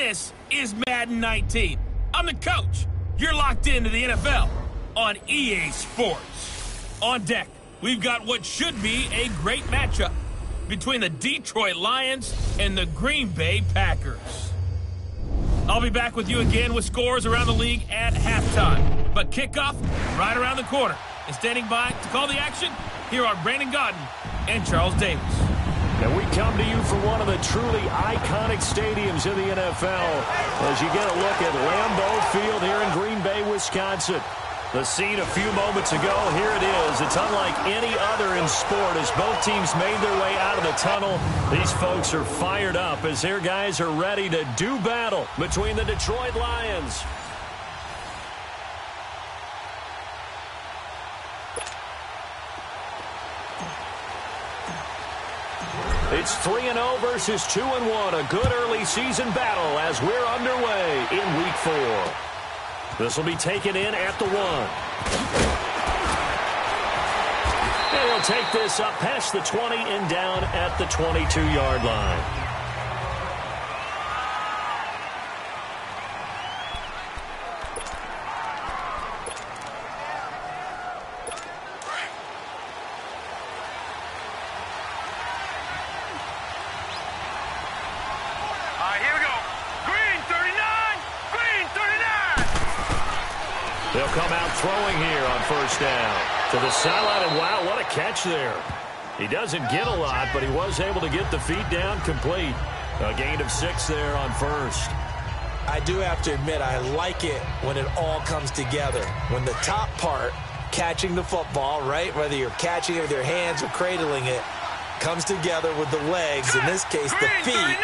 This is Madden 19. I'm the coach. You're locked into the NFL on EA Sports. On deck, we've got what should be a great matchup between the Detroit Lions and the Green Bay Packers. I'll be back with you again with scores around the league at halftime. But kickoff right around the corner. And standing by to call the action, here are Brandon Gaudin and Charles Davis. And we come to you from one of the truly iconic stadiums in the NFL as you get a look at Lambeau Field here in Green Bay, Wisconsin. The scene a few moments ago, here it is. It's unlike any other in sport as both teams made their way out of the tunnel. These folks are fired up as their guys are ready to do battle between the Detroit Lions. It's 3-0 versus 2-1, a good early season battle as we're underway in Week 4. This will be taken in at the 1. And he'll take this up past the 20 and down at the 22-yard line. They'll come out throwing here on first down. To the sideline, and wow, what a catch there. He doesn't get a lot, but he was able to get the feet down complete. A gain of 6 there on first. I do have to admit, I like it when it all comes together. When the top part, catching the football, right, whether you're catching it with your hands or cradling it, comes together with the legs, in this case the feet,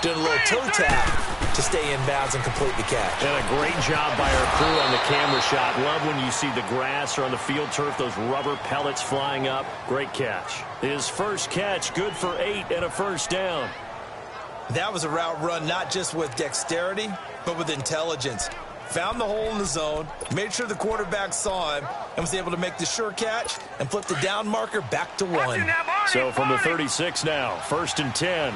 doing a little toe tap to stay in bounds and complete the catch. And a great job by our crew on the camera shot. Love when you see the grass or on the field turf, those rubber pellets flying up. Great catch. His first catch, good for 8 and a first down. That was a route run not just with dexterity, but with intelligence. Found the hole in the zone, made sure the quarterback saw him, and was able to make the sure catch and flip the down marker back to 1. So from the 36 now, 1st and 10.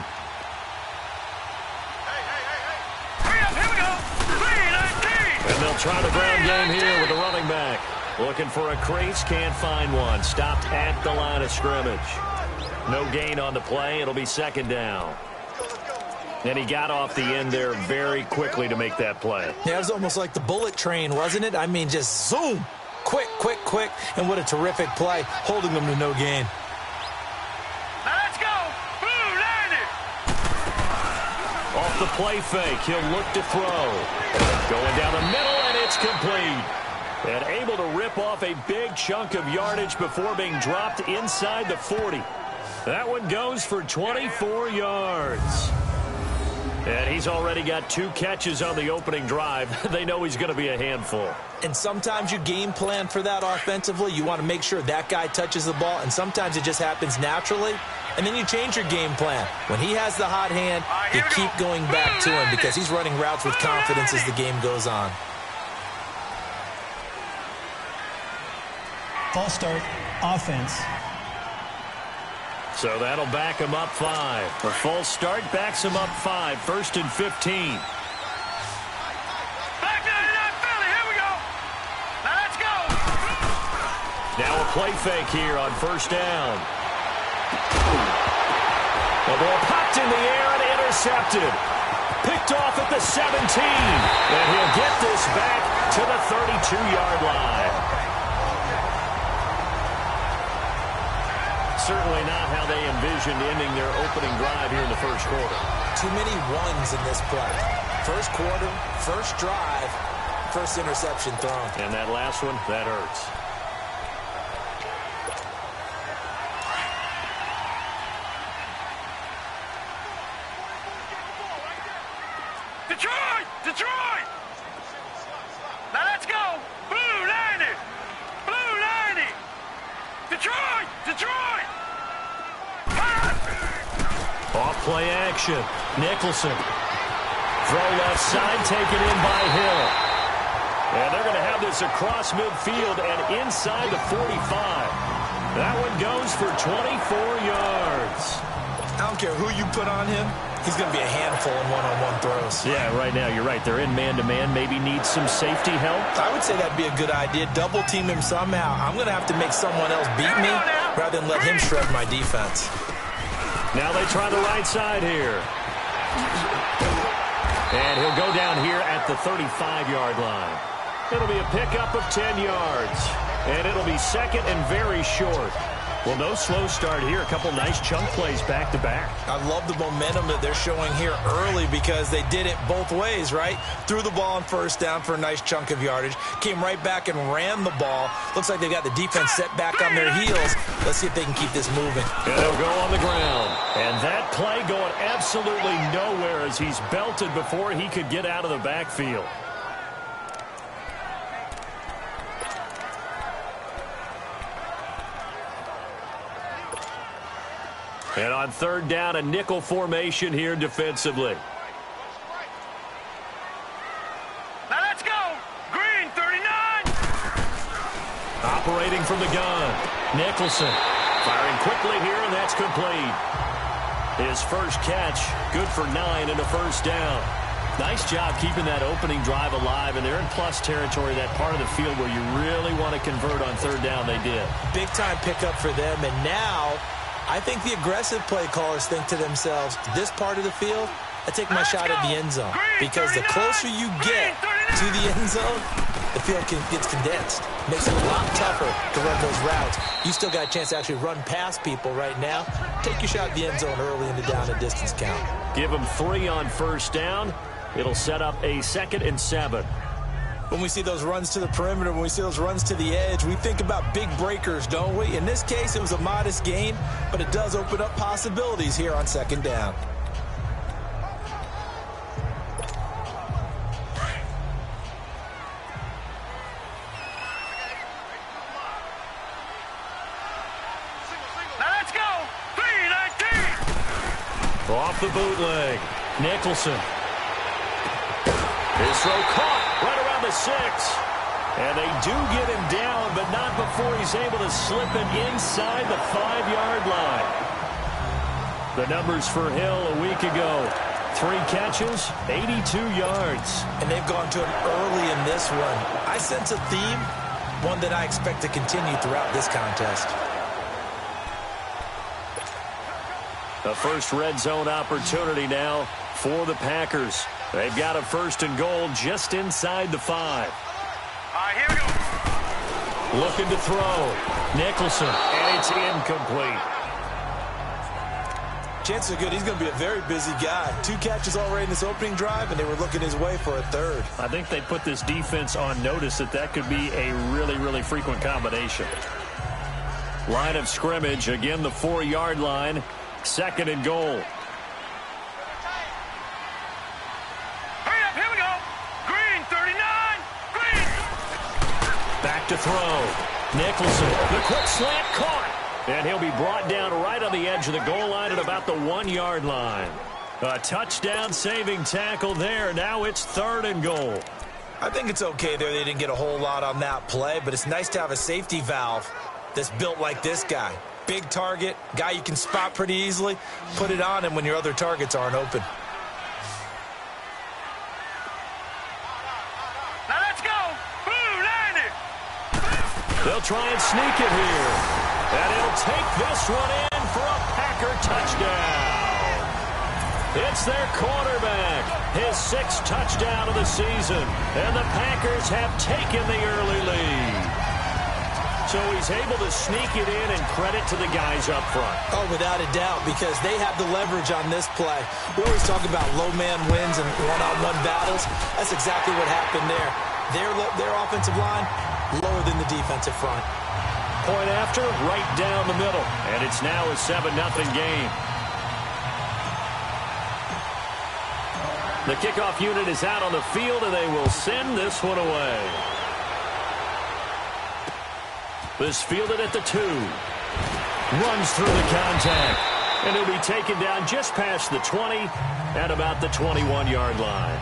And they'll try the ground game here with the running back. Looking for a crease, can't find one. Stopped at the line of scrimmage. No gain on the play. It'll be 2nd down. And he got off the end there very quickly to make that play. Yeah, it was almost like the bullet train, wasn't it? I mean, just zoom. Quick, quick, quick. And what a terrific play, holding them to no gain. Now let's go. Blue landed. Off the play fake, he'll look to throw. Going down the middle, and it's complete. And able to rip off a big chunk of yardage before being dropped inside the 40. That one goes for 24 yards. And he's already got 2 catches on the opening drive. They know he's going to be a handful. And sometimes you game plan for that offensively. You want to make sure that guy touches the ball, and sometimes it just happens naturally. And then you change your game plan. When he has the hot hand, you keep going back to him because he's running routes with confidence as the game goes on. False start, offense. So that'll back him up 5. A false start backs him up 5. 1st and 15. Back to Philly. Here we go. Now let's go. Now a play fake here on 1st down. The ball popped in the air and intercepted. Picked off at the 17. And he'll get this back to the 32-yard line. Certainly not how they envisioned ending their opening drive here in the 1st quarter. Too many ones in this play. 1st quarter, 1st drive, 1st interception thrown. And that last one, that hurts. Detroit! Detroit! Now let's go! Blue landed! Blue landed! Detroit! Detroit! Off play action. Nicholson. Throw left side taken in by Hill. And they're going to have this across midfield and inside the 45. That one goes for 24 yards. I don't care who you put on him. He's going to be a handful in one-on-one throws. Yeah, right now you're right. They're in man-to-man. Maybe need some safety help. I would say that'd be a good idea. Double team him somehow. I'm going to have to make someone else beat me rather than let him shred my defense. Now they try the right side here. And he'll go down here at the 35-yard line. It'll be a pickup of 10 yards. And it'll be second and very short. Well, no slow start here. A couple nice chunk plays back-to-back. I love the momentum that they're showing here early because they did it both ways, right? Threw the ball on first down for a nice chunk of yardage. Came right back and ran the ball. Looks like they got the defense set back on their heels. Let's see if they can keep this moving. And they'll go on the ground. And that play going absolutely nowhere as he's belted before he could get out of the backfield. And on third down, a nickel formation here defensively. Now let's go. Green, 39. Operating from the gun. Nicholson firing quickly here, and that's complete. His first catch, good for 9 and a first down. Nice job keeping that opening drive alive, and they're in plus territory, that part of the field where you really want to convert on third down. They did. Big-time pickup for them, and now I think the aggressive play callers think to themselves, this part of the field, I take my shot at the end zone. Because the closer you get to the end zone, the field gets condensed. Makes it a lot tougher to run those routes. You still got a chance to actually run past people right now. Take your shot at the end zone early in the down and distance count. Give them 3 on first down. It'll set up a 2nd and 7. When we see those runs to the perimeter, when we see those runs to the edge, we think about big breakers, don't we? In this case, it was a modest gain, but it does open up possibilities here on second down. Now let's go. 3-19. Off the bootleg. Nicholson. His throw caught right around the 6. And they do get him down, but not before he's able to slip it inside the 5-yard line. The numbers for Hill a week ago. 3 catches, 82 yards. And they've gone to him early in this one. I sense a theme, one that I expect to continue throughout this contest. The first red zone opportunity now for the Packers. They've got a 1st and goal just inside the 5. All right, here we go. Looking to throw. Nicholson, and it's incomplete. Chances are good he's going to be a very busy guy. 2 catches already in this opening drive, and they were looking his way for a 3rd. I think they put this defense on notice that could be a really, really frequent combination. Line of scrimmage, again the 4-yard line. 2nd and goal. Hurry up, here we go. Green, 39. Green. Back to throw. Nicholson, the quick slant caught. And he'll be brought down right on the edge of the goal line at about the 1-yard line. A touchdown-saving tackle there. Now it's 3rd and goal. I think it's okay there. They didn't get a whole lot on that play, but it's nice to have a safety valve that's built like this guy. Big target, guy you can spot pretty easily. Put it on him when your other targets aren't open. Now let's go. Blue, 90. They'll try and sneak it here. And he'll take this one in for a Packer touchdown. It's their quarterback, his 6th touchdown of the season. And the Packers have taken the early lead. So he's able to sneak it in, and credit to the guys up front. Oh, without a doubt, because they have the leverage on this play. We always talk about low man wins and one-on-one battles. That's exactly what happened there. Their offensive line, lower than the defensive front. Point after, right down the middle. And it's now a 7-0 game. The kickoff unit is out on the field, and they will send this one away. This fielded at the 2. Runs through the contact. And he'll be taken down just past the 20 at about the 21-yard line.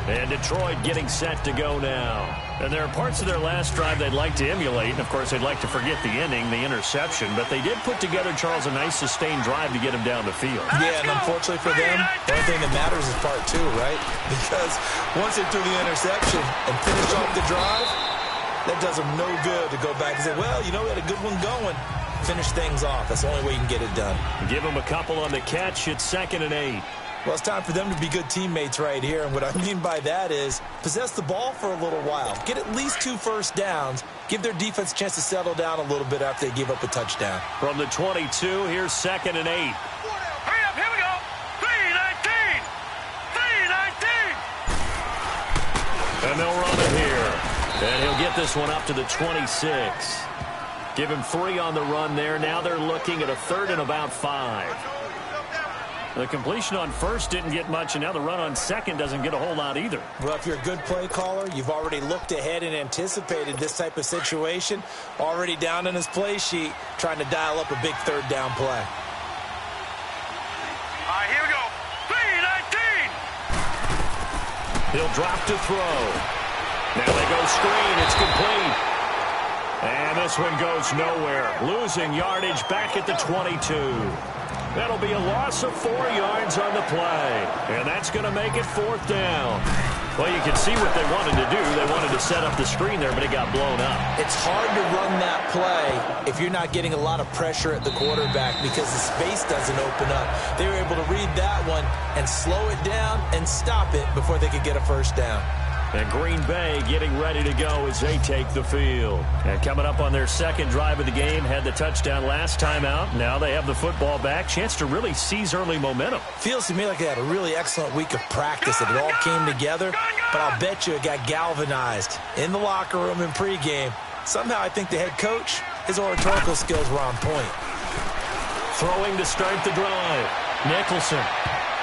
And Detroit getting set to go now. And there are parts of their last drive they'd like to emulate. And, of course, they'd like to forget the inning, the interception. But they did put together, Charles, a nice sustained drive to get him down the field. Yeah, and unfortunately for them, the only thing that matters is part two, right? Because once they threw the interception and finished off the drive, that does them no good to go back and say, well, you know, we had a good one going. Finish things off. That's the only way you can get it done. Give them a couple on the catch. It's 2nd and 8. Well, it's time for them to be good teammates right here. And what I mean by that is possess the ball for a little while. Get at least 2 first downs. Give their defense a chance to settle down a little bit after they give up a touchdown. From the 22, here's 2nd and 8. Hurry up, here we go. 3-19. 3-19. And they'll run it here. And he'll get this one up to the 26. Give him 3 on the run there. Now they're looking at a 3rd and about 5. The completion on first didn't get much, and now the run on second doesn't get a whole lot either. Well, if you're a good play caller, you've already looked ahead and anticipated this type of situation. Already down in his play sheet, trying to dial up a big 3rd down play. All right, here we go. 3-19. He'll drop to throw. Now they go screen. It's complete. And this one goes nowhere. Losing yardage back at the 22. That'll be a loss of 4 yards on the play. And that's going to make it 4th down. Well, you can see what they wanted to do. They wanted to set up the screen there, but it got blown up. It's hard to run that play if you're not getting a lot of pressure at the quarterback because the space doesn't open up. They were able to read that one and slow it down and stop it before they could get a first down. And Green Bay getting ready to go as they take the field. And coming up on their 2nd drive of the game, had the touchdown last time out. Now they have the football back. Chance to really seize early momentum. Feels to me like they had a really excellent week of practice. It all came together, but I'll bet you it got galvanized in the locker room in pregame. Somehow I think the head coach, his oratorical skills were on point. Throwing to start the drive. Nicholson.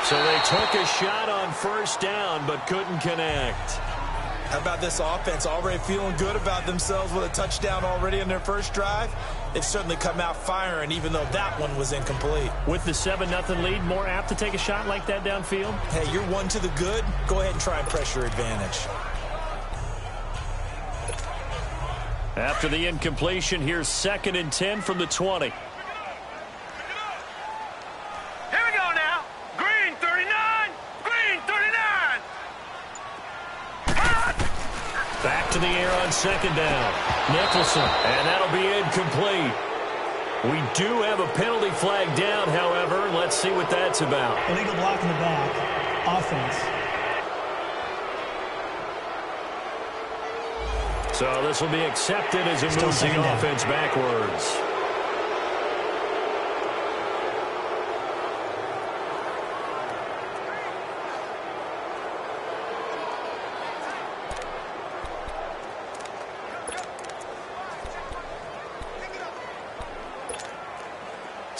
So they took a shot on first down, but couldn't connect. How about this offense already feeling good about themselves with a touchdown already in their first drive? They've certainly come out firing, even though that one was incomplete. With the 7-0 lead, more apt to take a shot like that downfield? Hey, you're one to the good. Go ahead and try and press your advantage. After the incompletion, here's 2nd and 10 from the 20. Back to the air on 2nd down. Nicholson, and that'll be incomplete. We do have a penalty flag down, however. Let's see what that's about. Illegal block in the back. Offense. So this will be accepted as it moves the offense backwards.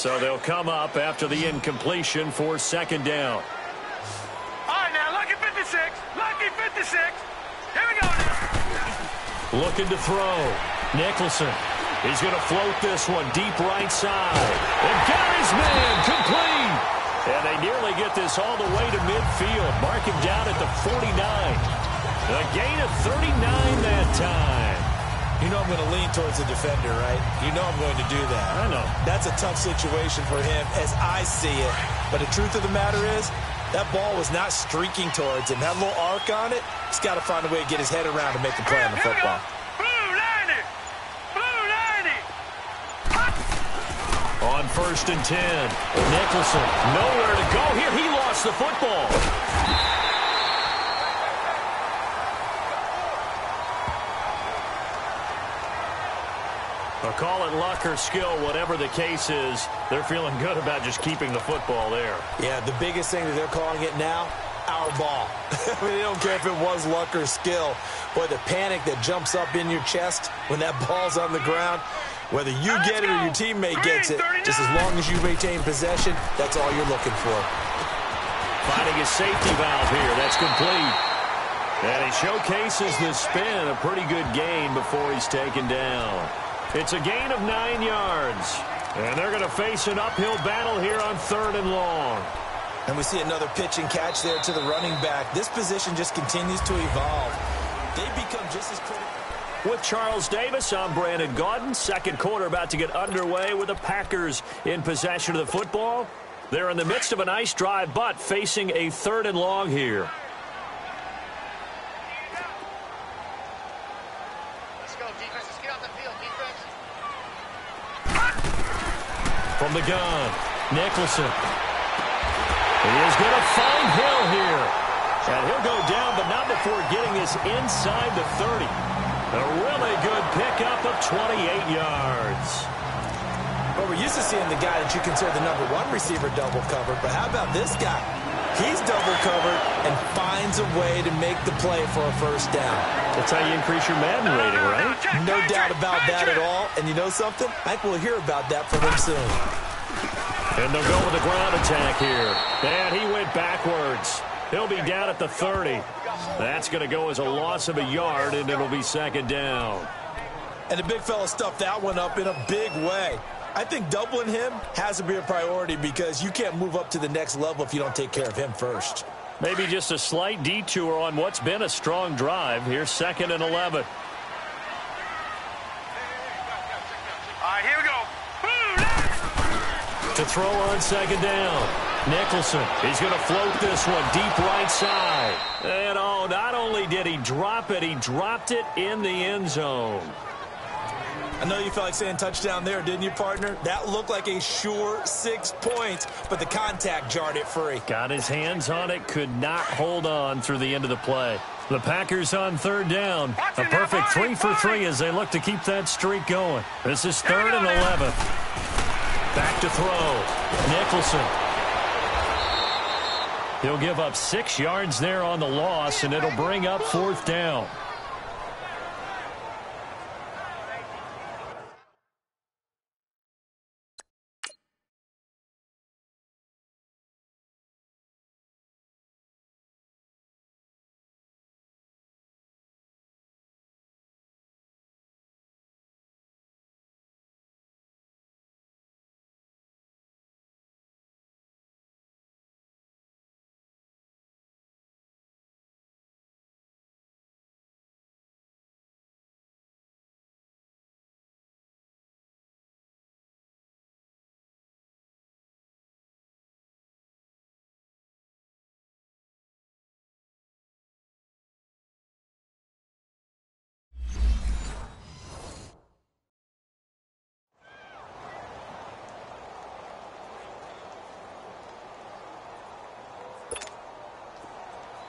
So they'll come up after the incompletion for 2nd down. All right, now, lucky 56. Lucky 56. Here we go now. Looking to throw. Nicholson. He's going to float this one deep right side. And got his man complete. And they nearly get this all the way to midfield. Mark him down at the 49. A gain of 39 that time. You know I'm going to lean towards the defender, right? You know I'm going to do that. I know. That's a tough situation for him as I see it. But the truth of the matter is, that ball was not streaking towards him. That little arc on it, he's got to find a way to get his head around to make a play on the football. Blue 90. Blue 90. On 1st and 10. Nicholson, nowhere to go here. He lost the football. Call it luck or skill, whatever the case is, they're feeling good about just keeping the football there. Yeah, the biggest thing that they're calling it now, our ball. I mean, they don't care if it was luck or skill. Boy, the panic that jumps up in your chest when that ball's on the ground, whether you get it or your teammate gets it, just as long as you maintain possession, that's all you're looking for. Finding a safety valve here. That's complete. And he showcases the spin, a pretty good gain before he's taken down. It's a gain of 9 yards. And they're going to face an uphill battle here on 3rd and long. And we see another pitch and catch there to the running back. This position just continues to evolve. they become just as critical. With Charles Davis, I'm Brandon Gaudin. Second quarter about to get underway with the Packers in possession of the football. They're in the midst of a nice drive, but facing a 3rd and long here. Let's go, defense. Let's get off the field, defense. From the gun, Nicholson. He is going to find Hill here. And he'll go down, but not before getting this inside the 30. A really good pickup of 28 yards. Well, we're used to seeing the guy that you consider the number 1 receiver double covered, but how about this guy? He's double covered and finds a way to make the play for a first down. That's how you increase your Madden rating, right? No doubt about that at all. And you know something? I think we'll hear about that from him soon. And they'll go with the ground attack here. And he went backwards. He'll be down at the 30. That's going to go as a loss of a yard, and it'll be 2nd down. And the big fella stuffed that one up in a big way. I think doubling him has to be a priority because you can't move up to the next level if you don't take care of him first. Maybe just a slight detour on what's been a strong drive. Here's 2nd and 11. All right, here we go. To throw on 2nd down. Nicholson, he's going to float this one deep right side. And oh, not only did he drop it, he dropped it in the end zone. I know you felt like saying touchdown there, didn't you, partner? That looked like a sure 6 points, but the contact jarred it free. Got his hands on it, could not hold on through the end of the play. The Packers on 3rd down. A perfect 3 for 3 as they look to keep that streak going. This is 3rd and 11. Back to throw. Nicholson. He'll give up 6 yards there on the loss, and it'll bring up 4th down.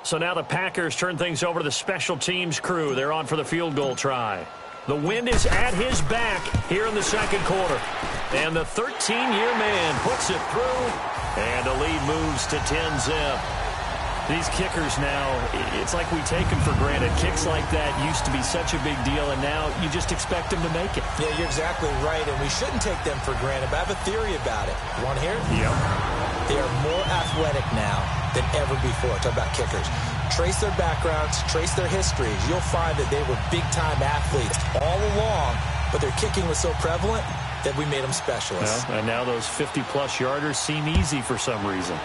So now the Packers turn things over to the special teams crew. They're on for the field goal try. The wind is at his back here in the 2nd quarter. And the 13-year man puts it through. And the lead moves to 10-zip. These kickers now, it's like we take them for granted. Kicks like that used to be such a big deal, and now you just expect them to make it. Yeah, you're exactly right, and we shouldn't take them for granted, but I have a theory about it. You want to hear it? Yep. They are more athletic now than ever before. Talk about kickers. Trace their backgrounds, trace their histories. You'll find that they were big-time athletes all along, but their kicking was so prevalent that we made them specialists. Well, and now those 50-plus yarders seem easy for some reason.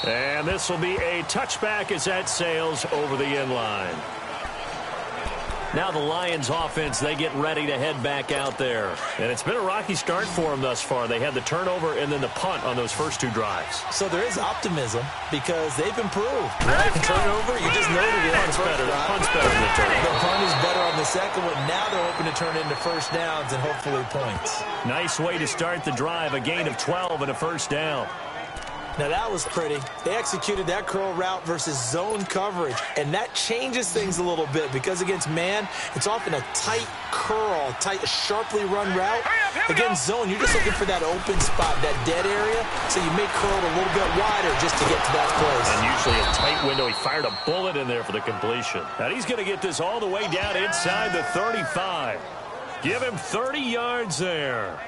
And this will be a touchback as that sails over the end line. Now the Lions offense, they get ready to head back out there. And it's been a rocky start for them thus far. They had the turnover and then the punt on those first 2 drives. So there is optimism because they've improved. Right? Turnover, you just noted it. Punt's better than the turnover. The punt is better on the second one. Now they're hoping to turn it into first downs and hopefully points. Nice way to start the drive. A gain of 12 and a first down. Now that was pretty. They executed that curl route versus zone coverage, and that changes things a little bit because against man, it's often a tight curl, tight, sharply run route. Against zone, you're just looking for that open spot, that dead area, so you may curl it a little bit wider just to get to that place. And usually a tight window. He fired a bullet in there for the completion. And he's going to get this all the way down inside the 35. Give him 30 yards there.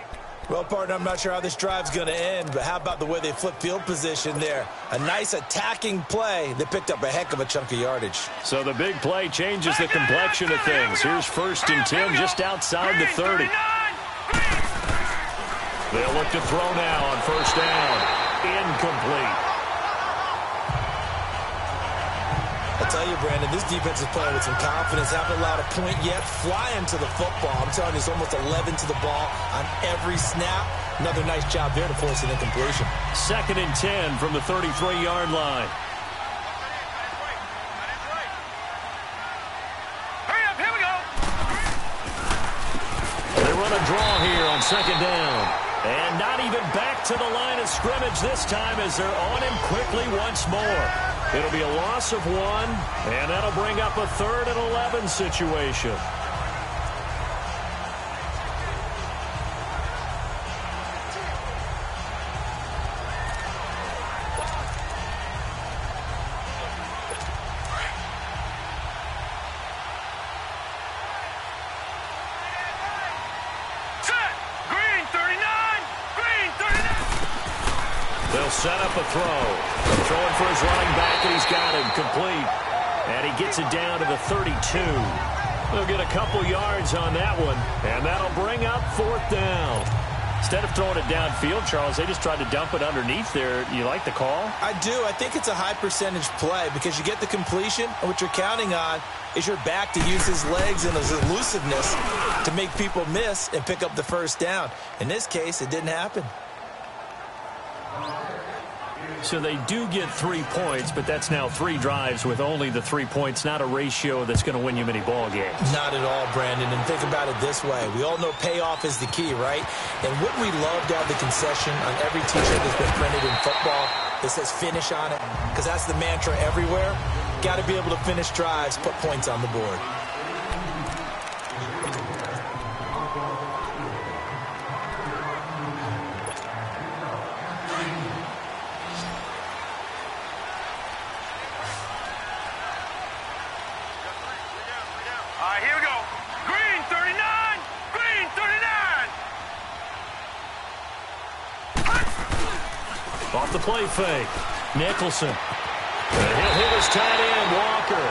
Well, partner, I'm not sure how this drive's going to end, but how about the way they flip field position there? A nice attacking play that picked up a heck of a chunk of yardage. So the big play changes the complexion of things. Here's 1st and 10 just outside the 30. They'll look to throw now on 1st down. Incomplete. tell you, Brandon, this defense is playing with some confidence. Haven't allowed a point yet. Flying to the football. I'm telling you, it's almost 11 to the ball on every snap. Another nice job there to force an incompletion. 2nd and 10 from the 33-yard line. Hurry up, here we go. They run a draw here on 2nd down. And not even back to the line of scrimmage this time as they're on him quickly once more. It'll be a loss of 1, and that'll bring up a 3rd and 11 situation. Set up a throw. Throwing for his running back, and he's got him complete. And he gets it down to the 32. They'll get a couple yards on that one, and that'll bring up 4th down. Instead of throwing it downfield, Charles, they just tried to dump it underneath there. You like the call? I do. I think it's a high percentage play because you get the completion, and what you're counting on is your back to use his legs and his elusiveness to make people miss and pick up the 1st down. In this case, it didn't happen. So they do get 3 points, but that's now 3 drives with only the 3 points, not a ratio that's going to win you many ball games. Not at all, Brandon. And think about it this way. We all know payoff is the key, right? And wouldn't we love to have the concession on every T-shirt that's been printed in football that says finish on it? Because that's the mantra everywhere. Got to be able to finish drives, put points on the board. Off the play fake. Nicholson. And he'll hit his tight end, Walker.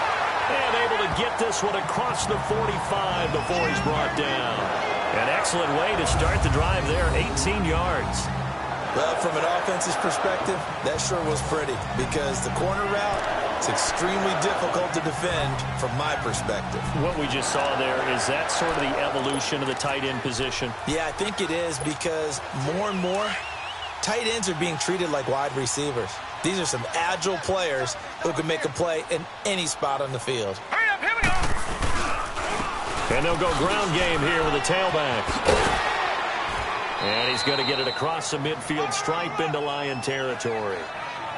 And able to get this one across the 45 before he's brought down. An excellent way to start the drive there, 18 yards. Well, from an offensive perspective, that sure was pretty because the corner route is extremely difficult to defend from my perspective. What we just saw there, is that sort of the evolution of the tight end position? Yeah, I think it is because more and more tight ends are being treated like wide receivers. These are some agile players who can make a play in any spot on the field. Hurry up, here we go. And they'll go ground game here with the tailbacks. And he's going to get it across the midfield stripe into Lion territory.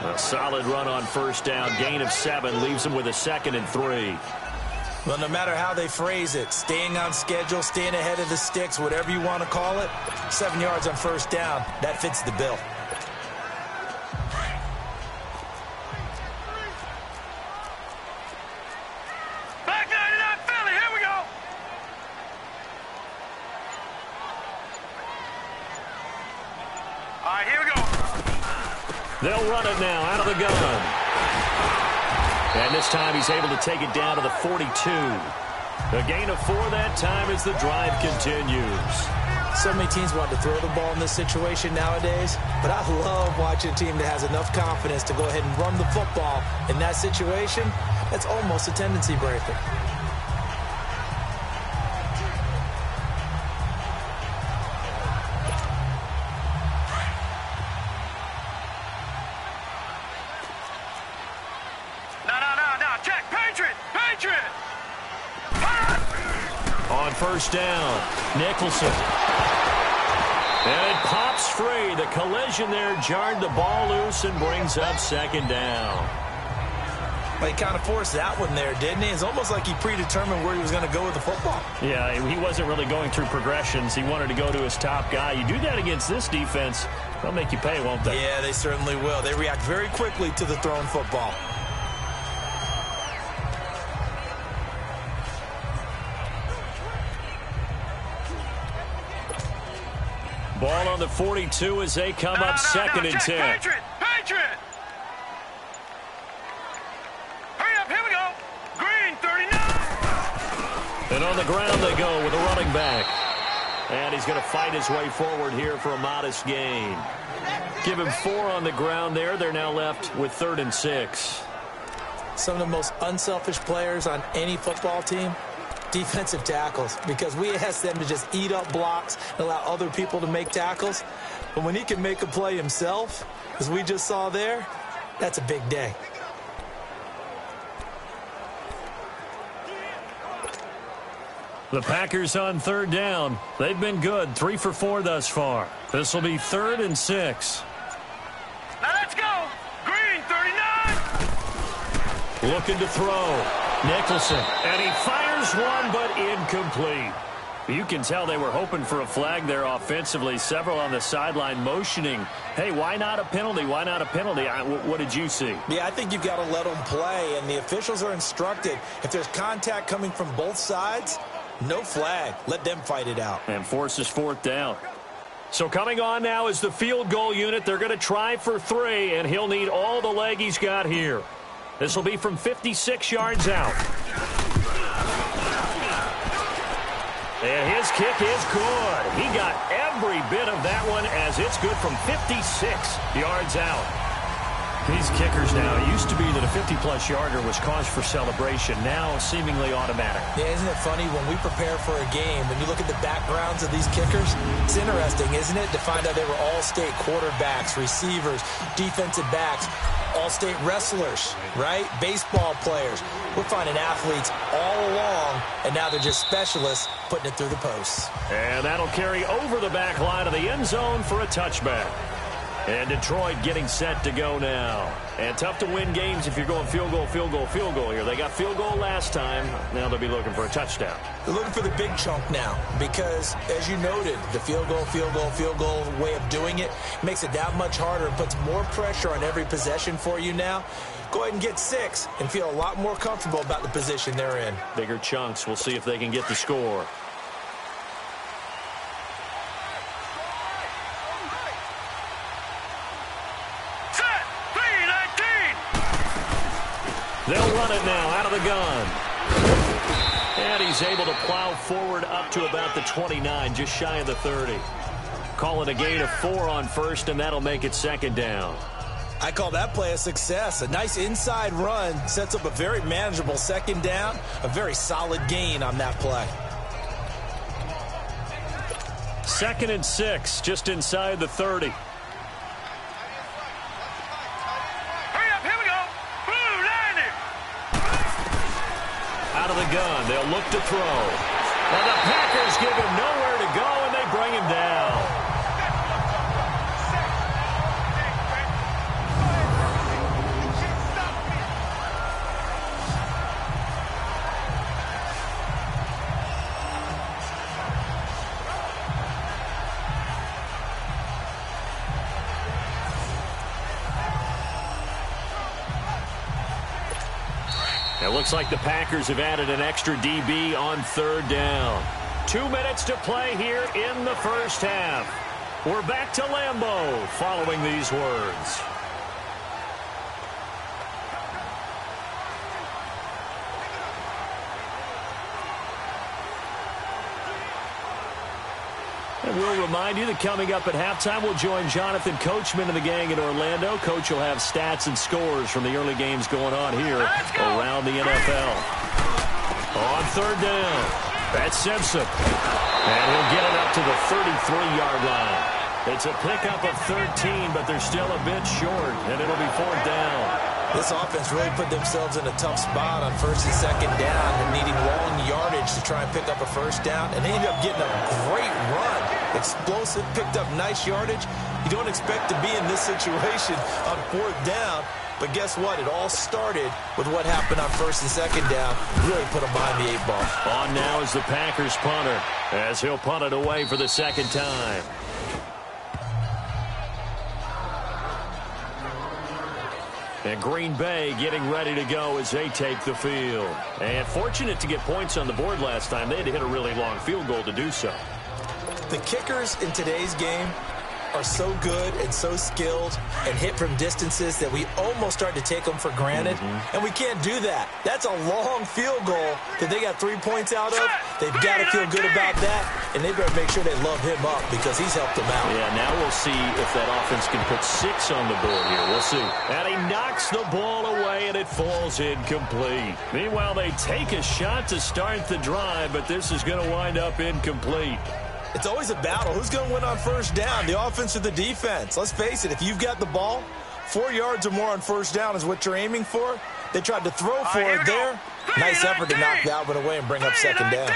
A solid run on 1st down. Gain of 7 leaves him with a 2nd and 3. Well, no matter how they phrase it, staying on schedule, staying ahead of the sticks, whatever you want to call it, 7 yards on 1st down, that fits the bill. Back 99 Philly, here we go. All right, here we go. They'll run it now out of the gun. And this time he's able to take it down to the 42. A gain of 4 that time as the drive continues. So many teams want to throw the ball in this situation nowadays, but I love watching a team that has enough confidence to go ahead and run the football in that situation. That's almost a tendency breaker. On 1st down, Nicholson. And it pops free. The collision there jarred the ball loose and brings up 2nd down. Well, he kind of forced that one there, didn't he? It's almost like he predetermined where he was going to go with the football. Yeah, he wasn't really going through progressions. He wanted to go to his top guy. You do that against this defense, they'll make you pay, won't they? Yeah, they certainly will. They react very quickly to the thrown football. Ball on the 42 as they come up 2nd and 10. Patriot! Hurry up, here we go. Green, 39. And on the ground they go with a running back. And he's going to fight his way forward here for a modest gain. Give him 4 on the ground there. They're now left with 3rd and 6. some of the most unselfish players on any football team? Defensive tackles, because we ask them to just eat up blocks and allow other people to make tackles. But when he can make a play himself, as we just saw there, that's a big day. The Packers on third down. They've been good, 3 for 4 thus far. This will be 3rd and 6. Now let's go. Green, 39. Looking to throw. Nicholson. And he fires one, but incomplete. You can tell they were hoping for a flag there offensively. Several on the sideline motioning, hey, why not a penalty? Why not a penalty? What did you see? Yeah, I think you've got to let them play, and the officials are instructed. If there's contact coming from both sides, no flag. Let them fight it out. And forces 4th down. So coming on now is the field goal unit. They're going to try for 3, and he'll need all the leg he's got here. This will be from 56 yards out. And his kick is good. He got every bit of that one as it's good from 56 yards out. These kickers now, it used to be that a 50-plus yarder was cause for celebration. Now seemingly automatic. Yeah, isn't it funny when we prepare for a game, when you look at the backgrounds of these kickers, it's interesting, isn't it, to find out they were all-state quarterbacks, receivers, defensive backs, all-state wrestlers, right? Baseball players. We're finding athletes all along, and now they're just specialists putting it through the posts. And that'll carry over the back line of the end zone for a touchback. And Detroit getting set to go now. And tough to win games if you're going field goal, field goal, field goal here. They got field goal last time. Now they'll be looking for a touchdown. They're looking for the big chunk now because, as you noted, the field goal, field goal, field goal way of doing it makes it that much harder and puts more pressure on every possession for you now. Go ahead and get 6 and feel a lot more comfortable about the position they're in. Bigger chunks. We'll see if they can get the score. They'll run it now out of the gun. And he's able to plow forward up to about the 29, just shy of the 30. Call it a gain of 4 on first, and that'll make it 2nd down. I call that play a success. A nice inside run sets up a very manageable 2nd down, a very solid gain on that play. 2nd and 6, just inside the 30. Out of the gun, they'll look to throw. And the Packers give him nowhere to go, and they bring him down. It looks like the Packers have added an extra DB on 3rd down. 2 minutes to play here in the first half. We're back to Lambeau following these words. And we'll remind you that coming up at halftime, we'll join Jonathan Coachman and the gang in Orlando. Coach will have stats and scores from the early games going on here around the NFL. On 3rd down, that's Simpson. And he'll get it up to the 33-yard line. It's a pickup of 13, but they're still a bit short, and it'll be 4th down. This offense really put themselves in a tough spot on 1st and 2nd down and needing long yardage to try and pick up a 1st down. And they ended up getting a great run. Explosive, picked up nice yardage. You don't expect to be in this situation on 4th down. But guess what? It all started with what happened on 1st and 2nd down. Really put them behind the 8 ball. On now is the Packers punter as he'll punt it away for the 2nd time. And Green Bay getting ready to go as they take the field. And fortunate to get points on the board last time. They had to hit a really long field goal to do so. The kickers in today's game are so good and so skilled and hit from distances that we almost start to take them for granted, and we can't do that. That's a long field goal that they got 3 points out of. They've got to feel good about that, and they better make sure they love him up because he's helped them out. Yeah, now we'll see if that offense can put 6 on the board here. We'll see. And he knocks the ball away, and it falls incomplete. Meanwhile, they take a shot to start the drive, but this is going to wind up incomplete. It's always a battle. Who's going to win on first down, the offense or the defense? Let's face it, if you've got the ball, 4 yards or more on first down is what you're aiming for. They tried to throw for it there. Nice effort to knock that one away and bring up second down.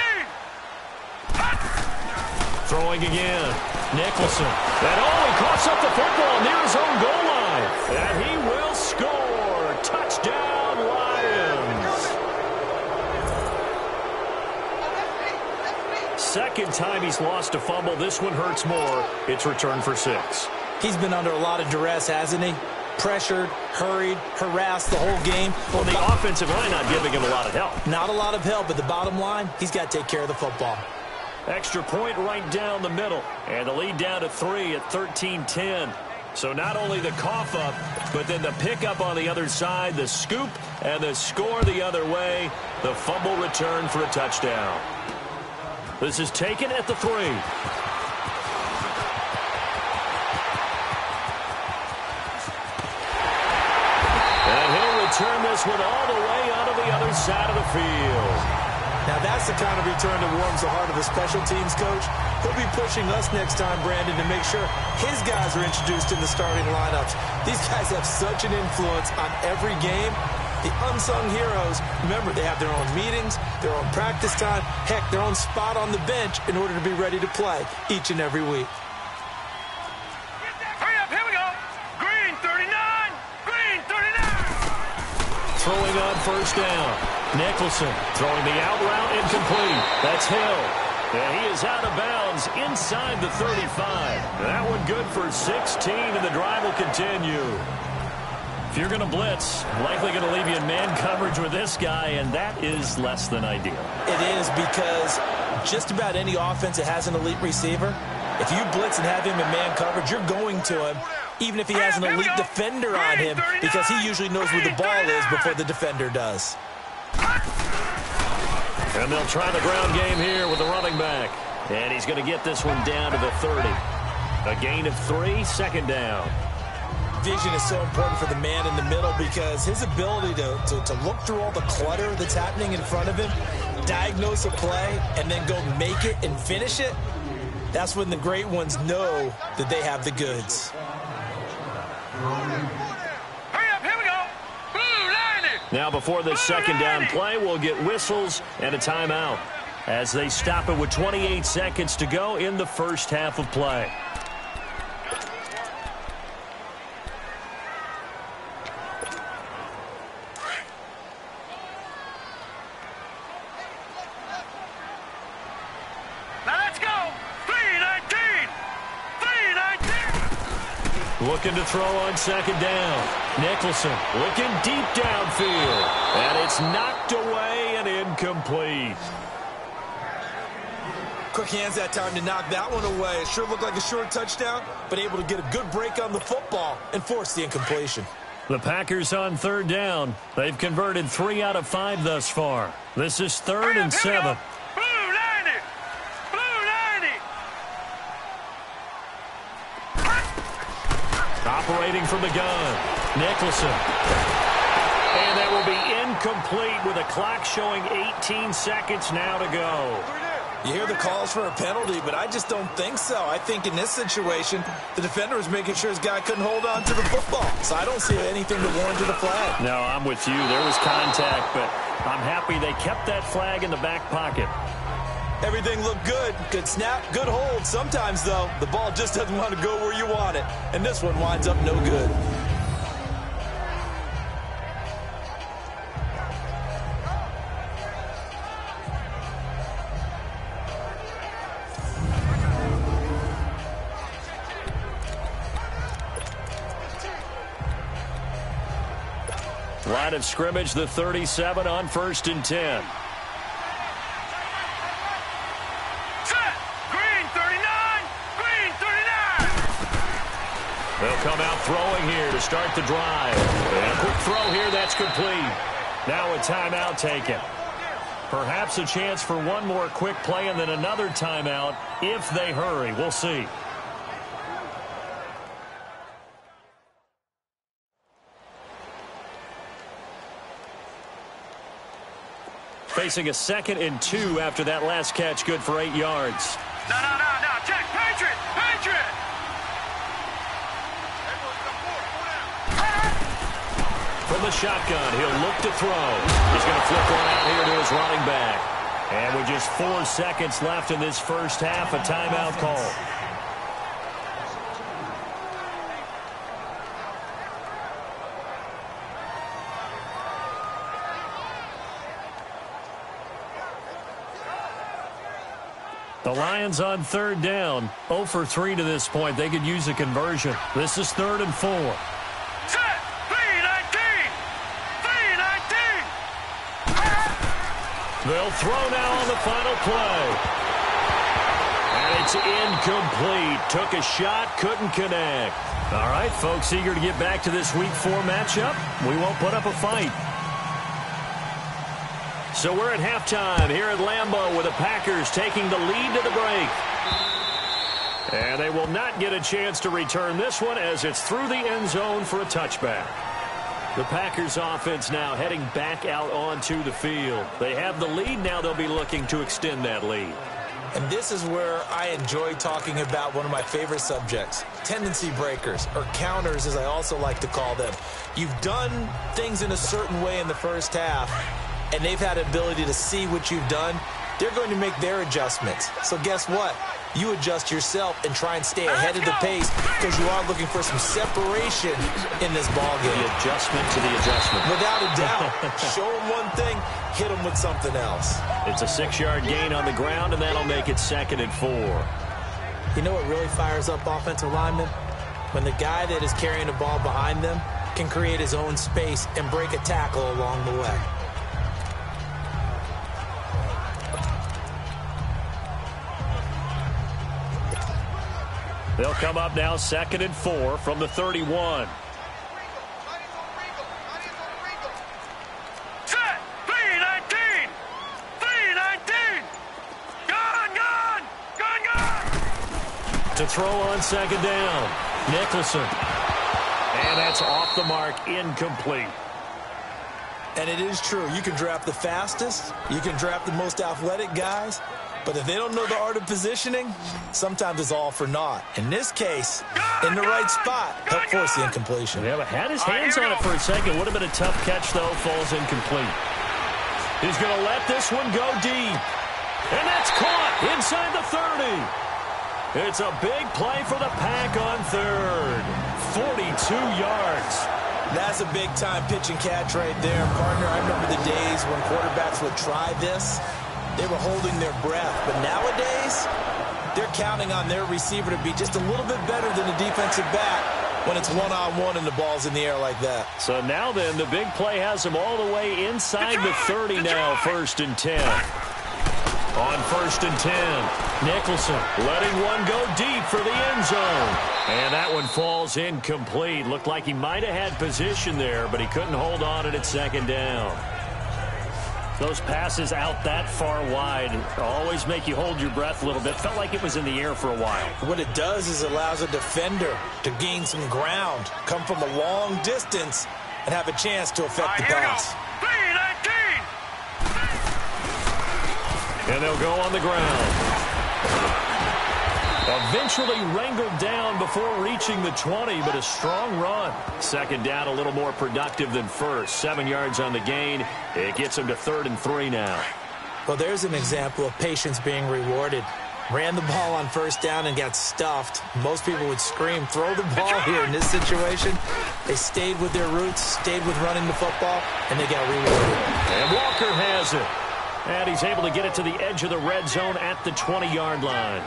Throwing again. Nicholson. And he coughs up the football near his own goal line. And he will score. Touchdown, Lions. Second time he's lost a fumble. This one hurts more. It's returned for 6. He's been under a lot of duress, hasn't he? Pressured, hurried, harassed the whole game. Well, the offensive line not giving him a lot of help. Not a lot of help, but the bottom line, he's got to take care of the football. Extra point right down the middle. And the lead down to 3 at 13-10. So not only the cough up, but then the pickup on the other side, the scoop, and the score the other way. The fumble return for a touchdown. This is taken at the 3. And he'll return this one all the way onto the other side of the field. Now that's the kind of return that warms the heart of a special teams coach. He'll be pushing us next time, Brandon, to make sure his guys are introduced in the starting lineups. These guys have such an influence on every game. The unsung heroes, remember, they have their own meetings, their own practice time, heck, their own spot on the bench in order to be ready to play each and every week. Hurry up, here we go. Green 39, green 39. Throwing on first down. Nicholson throwing the out route incomplete. That's Hill. And he is out of bounds inside the 35. That one good for 16, and the drive will continue. If you're going to blitz, likely going to leave you in man coverage with this guy, and that is less than ideal. It is, because just about any offense that has an elite receiver, if you blitz and have him in man coverage, you're going to him, even if he has an elite defender on him, because he usually knows where the ball is before the defender does. And they'll try the ground game here with the running back. And he's going to get this one down to the 30. A gain of 3, second down. Vision is so important for the man in the middle, because his ability to look through all the clutter that's happening in front of him, diagnose a play, and then go make it and finish it, that's when the great ones know that they have the goods. Hurry up, here we go. Blue 90. Now before this second down play, we'll get whistles and a timeout as they stop it with 28 seconds to go in the first half of play. Looking to throw on second down. Nicholson looking deep downfield. And it's knocked away and incomplete. Quick hands that time to knock that one away. It sure looked like a short touchdown, but able to get a good break on the football and force the incompletion. The Packers on third down. They've converted 3 out of 5 thus far. This is 3rd and 7. Operating from the gun, Nicholson. And that will be incomplete with a clock showing 18 seconds now to go. You hear the calls for a penalty, but I just don't think so. I think in this situation, the defender was making sure his guy couldn't hold on to the football. So I don't see anything to warrant the flag. No, I'm with you. There was contact, but I'm happy they kept that flag in the back pocket. Everything looked good. Good snap, good hold. Sometimes, though, the ball just doesn't want to go where you want it. And this one winds up no good. Line of scrimmage, the 37 on 1st and 10. come out throwing here to start the drive. And a quick throw here, that's complete. Now a timeout taken. Perhaps a chance for one more quick play and then another timeout if they hurry. We'll see. Facing a 2nd and 2 after that last catch, good for 8 yards. No. Check. Patriot. From the shotgun, he'll look to throw. He's going to flip one out here to his running back. And with just 4 seconds left in this first half, a timeout call. The Lions on 3rd down. 0 for 3 to this point. They could use a conversion. This is 3rd and 4. Set. 3-19. They'll throw now on the final play. And it's incomplete. Took a shot, couldn't connect. All right, folks, eager to get back to this Week 4 matchup. We won't put up a fight. So we're at halftime here at Lambeau with the Packers taking the lead to the break. And they will not get a chance to return this one as it's through the end zone for a touchback. The Packers offense now heading back out onto the field. They have the lead. Now they'll be looking to extend that lead. And this is where I enjoy talking about one of my favorite subjects, tendency breakers, or counters as I also like to call them. You've done things in a certain way in the first half, and they've had the ability to see what you've done. They're going to make their adjustments. So guess what? You adjust yourself and try and stay ahead of the pace because you are looking for some separation in this ballgame. The adjustment to the adjustment. Without a doubt. Show them one thing, hit them with something else. It's a 6-yard gain on the ground, and that'll make it 2nd and 4. You know what really fires up offensive linemen? When the guy that is carrying the ball behind them can create his own space and break a tackle along the way. They'll come up now 2nd and 4 from the 31. Set. 3-19. Gone. To throw on 2nd down. Nicholson. And that's off the mark, incomplete. And it is true. You can draft the fastest. You can draft the most athletic guys. But if they don't know the art of positioning, sometimes it's all for naught. In this case, in the right spot, help force the incompletion. Yeah, but had his hands on it for a second. Would have been a tough catch, though. Falls incomplete. He's going to let this one go deep. And that's caught inside the 30. It's a big play for the Pack on 3rd. 42 yards. That's a big-time pitch and catch right there, partner. I remember the days when quarterbacks would try this. They were holding their breath. But nowadays, they're counting on their receiver to be just a little bit better than the defensive back when it's one-on-one and the ball's in the air like that. So now then, the big play has them all the way inside the 30 now, 1st and 10. On 1st and 10, Nicholson letting one go deep for the end zone. And that one falls incomplete. Looked like he might have had position there, but he couldn't hold on it at 2nd down. Those passes out that far wide always make you hold your breath a little bit. Felt like it was in the air for a while. What it does is it allows a defender to gain some ground, come from a long distance, and have a chance to affect the pass. 3-19. And they'll go on the ground. Eventually wrangled down before reaching the 20, but a strong run. 2nd down, a little more productive than 1st. 7 yards on the gain. It gets him to 3rd and 3 now. Well, there's an example of patience being rewarded. Ran the ball on 1st down and got stuffed. Most people would scream, throw the ball here. In this situation, they stayed with their roots, stayed with running the football, and they got rewarded. And Walker has it. And he's able to get it to the edge of the red zone at the 20-yard line.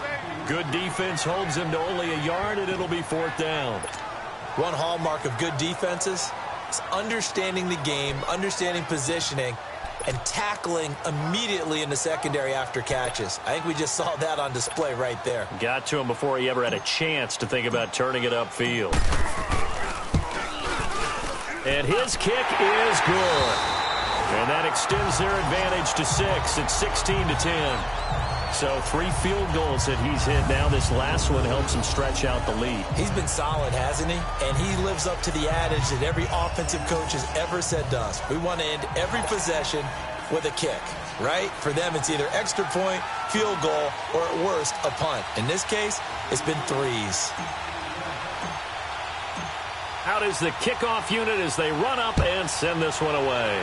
Good defense holds him to only a yard, and it'll be 4th down. One hallmark of good defenses is understanding the game, understanding positioning, and tackling immediately in the secondary after catches. I think we just saw that on display right there. Got to him before he ever had a chance to think about turning it upfield. And his kick is good. And that extends their advantage to 6. It's 16-10. So 3 field goals that he's hit now. This last one helps him stretch out the lead. He's been solid, hasn't he? And he lives up to the adage that every offensive coach has ever said to us. We want to end every possession with a kick, right? For them, it's either extra point, field goal, or at worst, a punt. In this case, it's been 3s. Out is the kickoff unit as they run up and send this one away.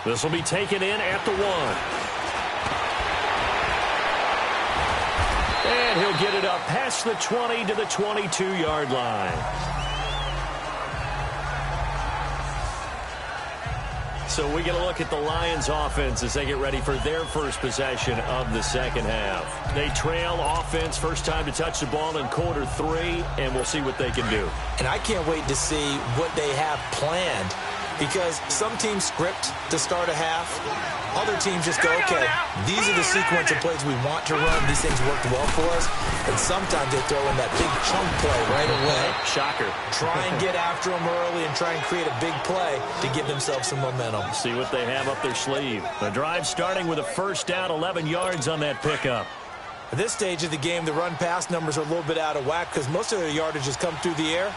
This will be taken in at the 1. And he'll get it up past the 20 to the 22-yard line. So we get a look at the Lions offense as they get ready for their first possession of the second half. They trail offense, first time to touch the ball in quarter 3, and we'll see what they can do. And I can't wait to see what they have planned, because some teams script to start a half. Other teams just go, okay, these are the sequence of plays we want to run. These things worked well for us. And sometimes they throw in that big chunk play right away. Shocker. Try and get after them early and try and create a big play to give themselves some momentum. See what they have up their sleeve. The drive starting with a first down, 11 yards on that pickup. At this stage of the game, the run-pass numbers are a little bit out of whack because most of their yardage has come through the air.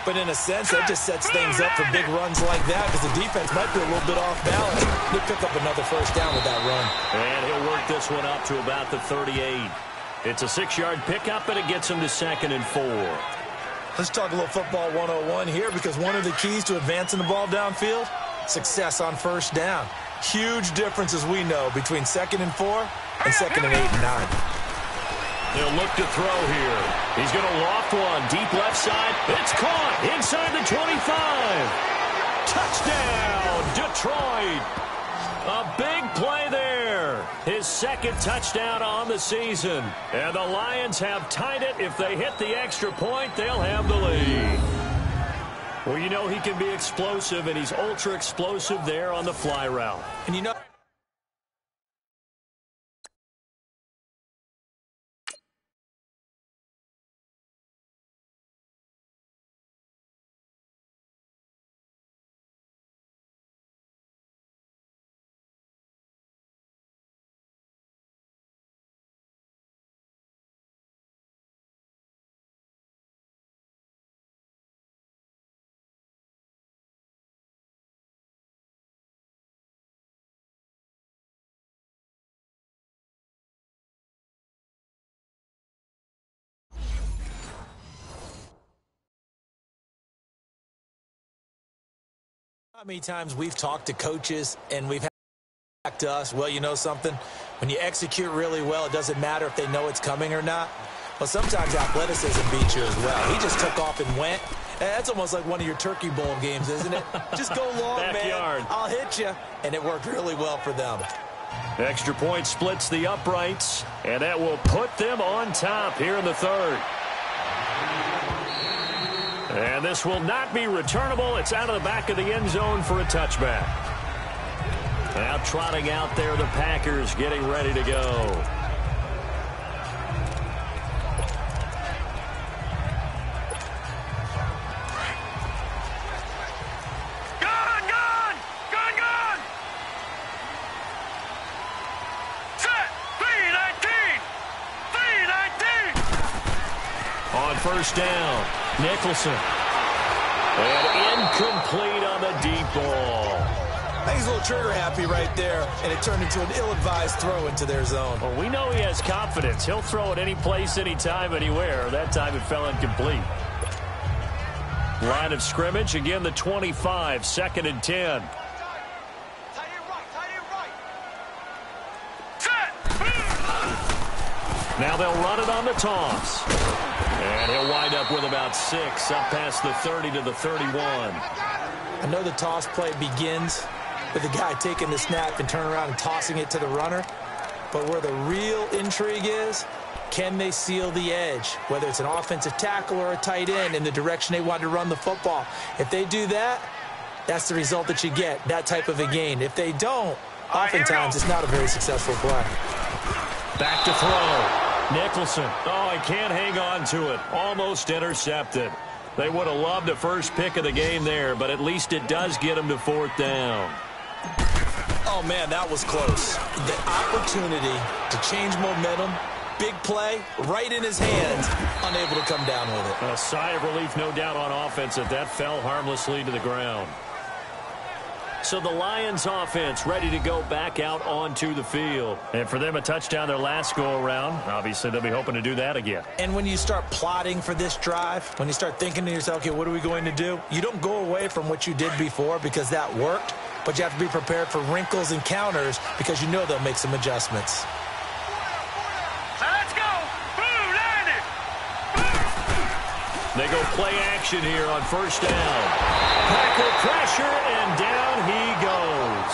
But in a sense, that just sets things up for big runs like that because the defense might be a little bit off balance. He'll pick up another first down with that run. And he'll work this one up to about the 38. It's a 6-yard pickup, and it gets him to 2nd and 4. Let's talk a little football 101 here, because one of the keys to advancing the ball downfield, success on first down. Huge difference, as we know, between 2nd and 4 and 2nd and 8 and 9. They'll look to throw here. He's going to loft one. Deep left side. It's caught inside the 25. Touchdown, Detroit. A big play there. His 2nd touchdown on the season. And the Lions have tied it. If they hit the extra point, they'll have the lead. Well, you know he can be explosive, and he's ultra explosive there on the fly route. And you know, how many times we've talked to coaches and we've had back to us, well, you know something? When you execute really well, it doesn't matter if they know it's coming or not. Well, sometimes athleticism beats you as well. He just took off and went. That's almost like one of your Turkey Bowl games, isn't it? Just go long, Backyard. man. I'll hit you. And it worked really well for them. Extra point splits the uprights, and that will put them on top here in the 3rd. And this will not be returnable. It's out of the back of the end zone for a touchback. Now trotting out there, the Packers getting ready to go. On first down, Nicholson. And incomplete on the deep ball. I think he's a little trigger happy right there, and it turned into an ill-advised throw into their zone. Well, we know he has confidence. He'll throw it any place, anytime, anywhere. That time it fell incomplete. Line of scrimmage, again the 25, 2nd and 10. Now they'll run it on the toss. And he'll wind up with about 6, up past the 30 to the 31. I know the toss play begins with the guy taking the snap and turning around and tossing it to the runner. But where the real intrigue is, can they seal the edge? Whether it's an offensive tackle or a tight end in the direction they want to run the football. If they do that, that's the result that you get, that type of a gain. If they don't, oftentimes it's not a very successful play. Back to throw. Nicholson. Oh, he can't hang on to it. Almost intercepted. They would have loved a first pick of the game there, but at least it does get them to 4th down. Oh, man, that was close. The opportunity to change momentum, big play, right in his hands, unable to come down with it. A sigh of relief, no doubt, on offense that fell harmlessly to the ground. So the Lions offense ready to go back out onto the field. And for them, a touchdown their last go-around. Obviously, they'll be hoping to do that again. And when you start plotting for this drive, when you start thinking to yourself, okay, what are we going to do? You don't go away from what you did before because that worked, but you have to be prepared for wrinkles and counters because you know they'll make some adjustments. Let's go! Blue, land it! They go play action here on 1st down. Packer pressure, and down he goes.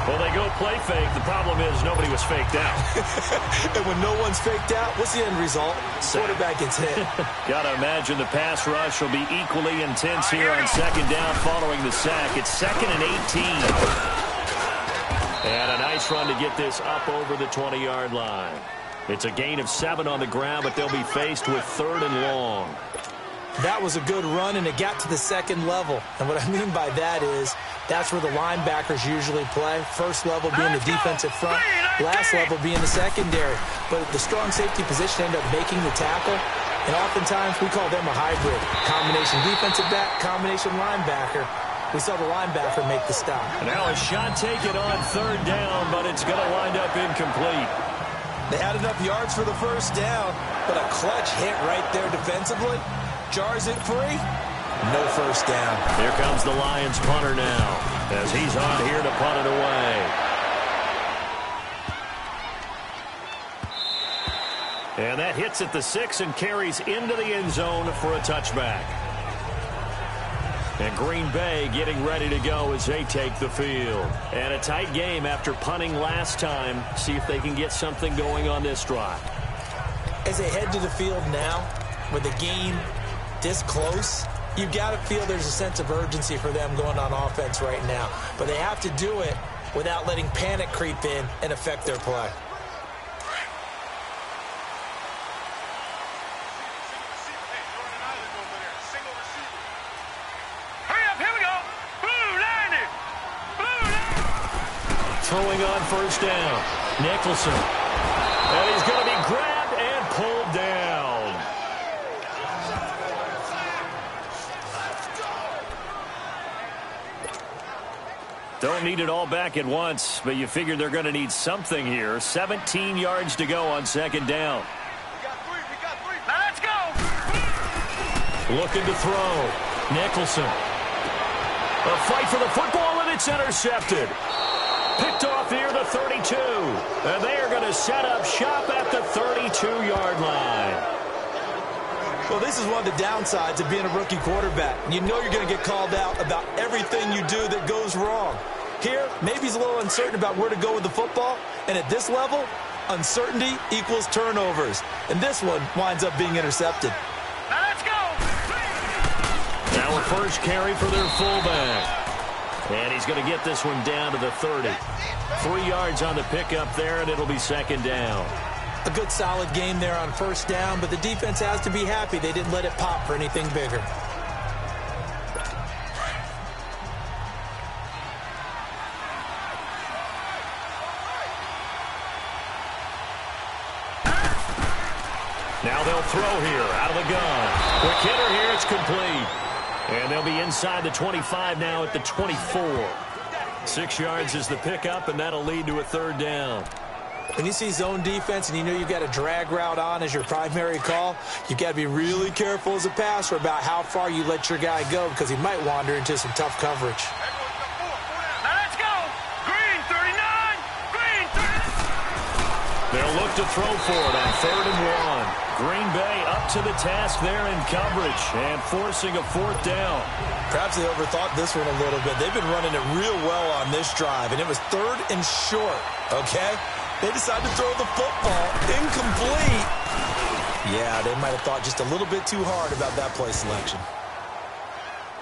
Well, they go play fake. The problem is nobody was faked out. And when no one's faked out, what's the end result? Quarterback gets hit. Got to imagine the pass rush will be equally intense here on 2nd down following the sack. It's 2nd and 18. And a nice run to get this up over the 20-yard line. It's a gain of 7 on the ground, but they'll be faced with 3rd and long. That was a good run, and it got to the 2nd level. And what I mean by that is that's where the linebackers usually play. First level being the defensive front, last level being the secondary. But the strong safety position ended up making the tackle, and oftentimes we call them a hybrid. Combination defensive back, combination linebacker. We saw the linebacker make the stop. And now a shot taken on 3rd down, but it's going to wind up incomplete. They had enough yards for the 1st down, but a clutch hit right there defensively. Jars it free. No 1st down. Here comes the Lions punter now as he's on here to punt it away. And that hits at the 6 and carries into the end zone for a touchback. And Green Bay getting ready to go as they take the field. And a tight game after punting last time. See if they can get something going on this drive. As they head to the field now, with the game this close, you've got to feel there's a sense of urgency for them going on offense right now. But they have to do it without letting panic creep in and affect their play. Hurry up, here we go! Blue, land it! Blue, land it! Throwing on 1st down. Nicholson. And he's going to be grabbed and pulled down. Don't need it all back at once, but you figure they're going to need something here. 17 yards to go on 2nd down. We got three. Let's go! Looking to throw. Nicholson. A fight for the football, and it's intercepted. Picked off near the 32. And they are going to set up shop at the 32-yard line. Well, this is one of the downsides of being a rookie quarterback. You know you're going to get called out about everything you do that goes wrong. Here, maybe he's a little uncertain about where to go with the football. And at this level, uncertainty equals turnovers. And this one winds up being intercepted. Let's go! Now a first carry for their fullback. And he's going to get this one down to the 30. 3 yards on the pickup there, and it'll be 2nd down. A good solid game there on 1st down, but the defense has to be happy they didn't let it pop for anything bigger. Now they'll throw here out of the gun. Quick hitter here, it's complete. And they'll be inside the 25 now at the 24. 6 yards is the pickup, and that'll lead to a 3rd down. When you see zone defense and you know you've got a drag route on as your primary call, you've got to be really careful as a passer about how far you let your guy go because he might wander into some tough coverage. Let's go! Green 39! Green 39! They'll look to throw for it on 3rd and 1. Green Bay up to the task there in coverage and forcing a 4th down. Perhaps they overthought this one a little bit. They've been running it real well on this drive, and it was 3rd and short, okay? They decided to throw the football incomplete. Yeah, they might have thought just a little bit too hard about that play selection.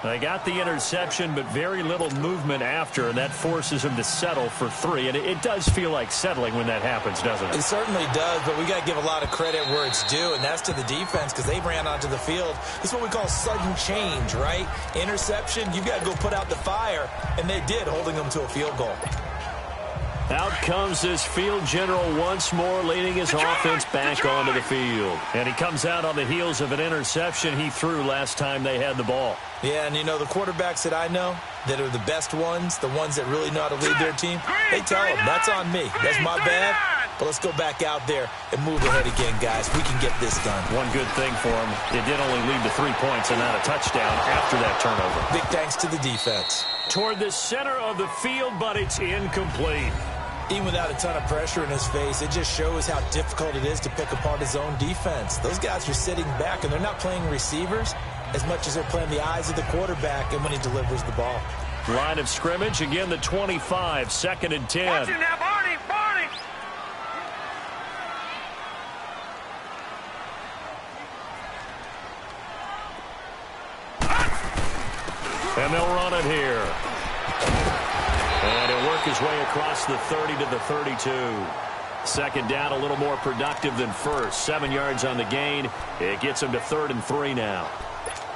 They got the interception, but very little movement after, and that forces him to settle for 3. And it does feel like settling when that happens, doesn't it? It certainly does, but we got to give a lot of credit where it's due, and that's to the defense because they ran onto the field. This is what we call sudden change, right? Interception, you got to go put out the fire, and they did, holding them to a field goal. Out comes this field general once more, leading his offense back onto the field. And he comes out on the heels of an interception he threw last time they had the ball. Yeah, and you know, the quarterbacks that I know that are the best ones, the ones that really know how to lead their team, they tell them, that's on me. That's my bad. But let's go back out there and move ahead again, guys. We can get this done. One good thing for him, it did only lead to 3 points and not a touchdown after that turnover. Big thanks to the defense. Toward the center of the field, but it's incomplete. Even without a ton of pressure in his face, it just shows how difficult it is to pick apart his own defense. Those guys are sitting back, and they're not playing receivers as much as they're playing the eyes of the quarterback and when he delivers the ball. Line of scrimmage, again the 25, 2nd and 10. Watch it now, Barney, Barney. And they'll run it here. And he'll work his way across the 30 to the 32. 2nd down, a little more productive than first. 7 yards on the gain. It gets him to 3rd and 3 now.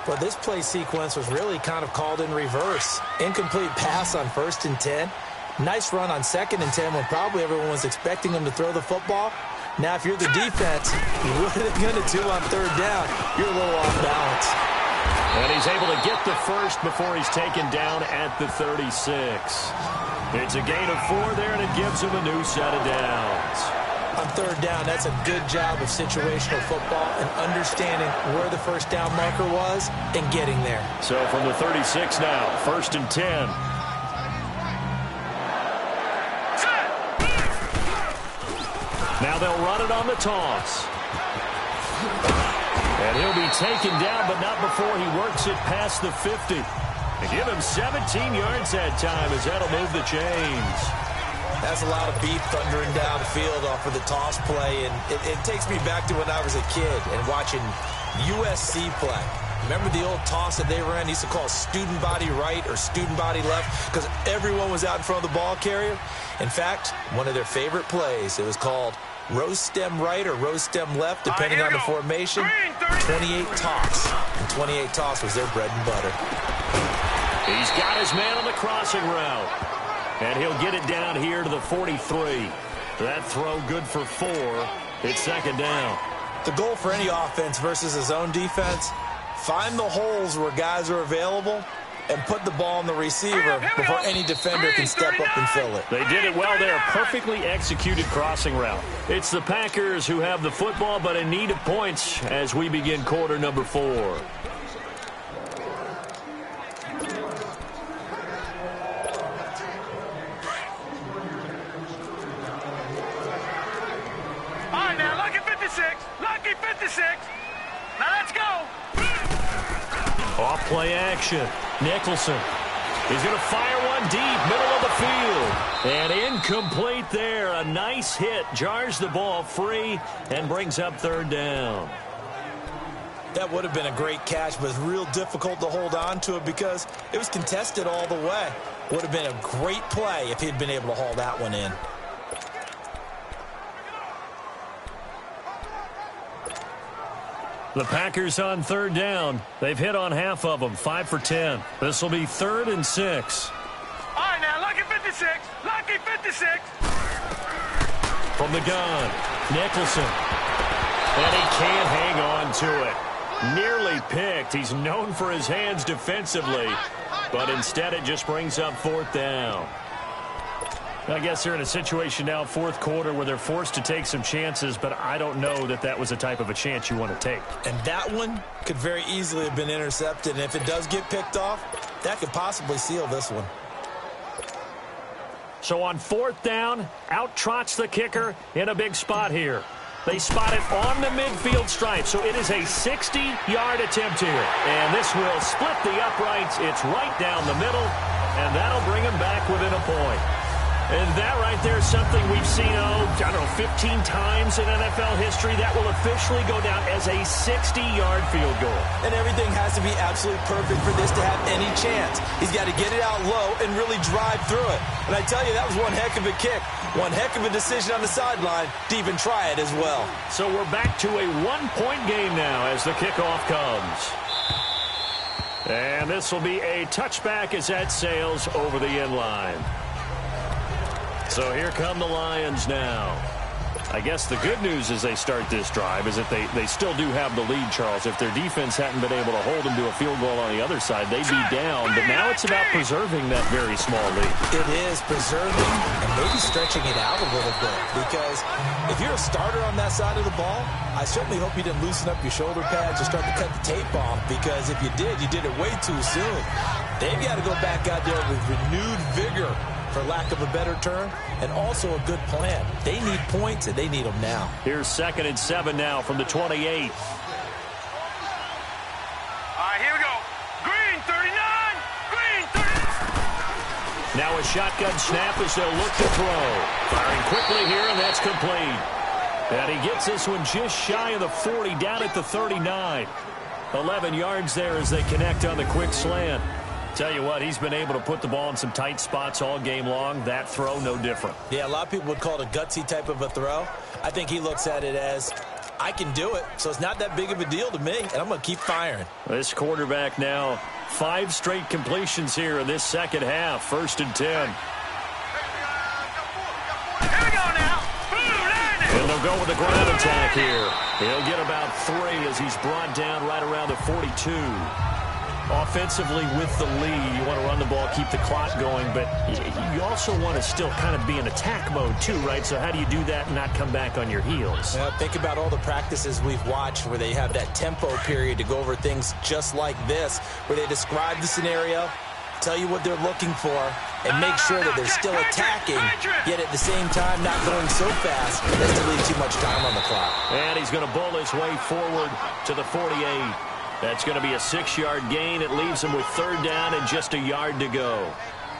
Well, this play sequence was really kind of called in reverse. Incomplete pass on 1st and 10. Nice run on 2nd and 10 when probably everyone was expecting him to throw the football. Now, if you're the defense, what are they going to do on 3rd down? You're a little off balance. And he's able to get the first before he's taken down at the 36. It's a gain of 4 there, and it gives him a new set of downs. On 3rd down, that's a good job of situational football and understanding where the 1st down marker was and getting there. So from the 36 now, 1st and 10. Now they'll run it on the toss. And he'll be taken down, but not before he works it past the 50. They give him 17 yards that time as that'll move the chains. That's a lot of beef thundering downfield off of the toss play, and it takes me back to when I was a kid and watching USC play. Remember the old toss that they ran? They used to call student body right or student body left because everyone was out in front of the ball carrier. In fact, one of their favorite plays, it was called rose stem right or rose stem left, depending on the formation. 28 toss. And 28 toss was their bread and butter. He's got his man on the crossing route. And he'll get it down here to the 43. That throw good for 4. It's 2nd down. The goal for any offense versus his own defense, find the holes where guys are available and put the ball on the receiver before any defender can step up and fill it. They did it well there. Perfectly executed crossing route. It's the Packers who have the football, but in need of points as we begin quarter number 4. Now let's go. Off play action. Nicholson. He's going to fire one deep, middle of the field. And incomplete there. A nice hit. Jars the ball free and brings up 3rd down. That would have been a great catch, but it's real difficult to hold on to it because it was contested all the way. Would have been a great play if he'd been able to haul that one in. The Packers on 3rd down. They've hit on half of them, 5 for 10. This will be 3rd and 6. All right, now, lucky 56. Lucky 56. From the gun, Nicholson. And he can't hang on to it. Nearly picked. He's known for his hands defensively, but instead it just brings up 4th down. I guess they're in a situation now, 4th quarter, where they're forced to take some chances, but I don't know that that was the type of a chance you want to take. And that one could very easily have been intercepted, and if it does get picked off, that could possibly seal this one. So on 4th down, out trots the kicker in a big spot here. They spot it on the midfield stripe, so it is a 60-yard attempt here. And this will split the uprights. It's right down the middle, and that'll bring him back within a point. And that right there is something we've seen, I don't know, 15 times in NFL history. That will officially go down as a 60-yard field goal. And everything has to be absolutely perfect for this to have any chance. He's got to get it out low and really drive through it. And I tell you, that was one heck of a kick. One heck of a decision on the sideline to even try it as well. So we're back to a one-point game now as the kickoff comes. And this will be a touchback as that sails over the end line. So here come the Lions now. I guess the good news as they start this drive is that they still do have the lead, Charles. If their defense hadn't been able to hold them to a field goal on the other side, they'd be down. But now it's about preserving that very small lead. It is preserving and maybe stretching it out a little bit. Because if you're a starter on that side of the ball, I certainly hope you didn't loosen up your shoulder pads or start to cut the tape off. Because if you did it way too soon. They've got to go back out there with renewed vigor, for lack of a better term, and also a good plan. They need points, and they need them now. Here's 2nd and 7 now from the 28. All right, here we go. Green, 39. Green, 39. Now a shotgun snap as they'll look to throw. Firing quickly here, and that's complete. And he gets this one just shy of the 40, down at the 39. 11 yards there as they connect on the quick slant. Tell you what, he's been able to put the ball in some tight spots all game long. That throw, no different. Yeah, a lot of people would call it a gutsy type of a throw. I think he looks at it as, I can do it, so it's not that big of a deal to me, and I'm going to keep firing. This quarterback now, 5 straight completions here in this second half. 1st and 10. Here we go now. And they'll go with the ground attack here. He'll get about 3 as he's brought down right around the 42. Offensively with the lead, you want to run the ball, keep the clock going, but you also want to still kind of be in attack mode too, right? So how do you do that and not come back on your heels? Now, think about all the practices we've watched where they have that tempo period to go over things just like this, where they describe the scenario, tell you what they're looking for, and make sure that they're still attacking, yet at the same time not going so fast as to leave too much time on the clock. And he's going to bull his way forward to the 48. That's going to be a 6-yard gain. It leaves him with 3rd down and just a yard to go.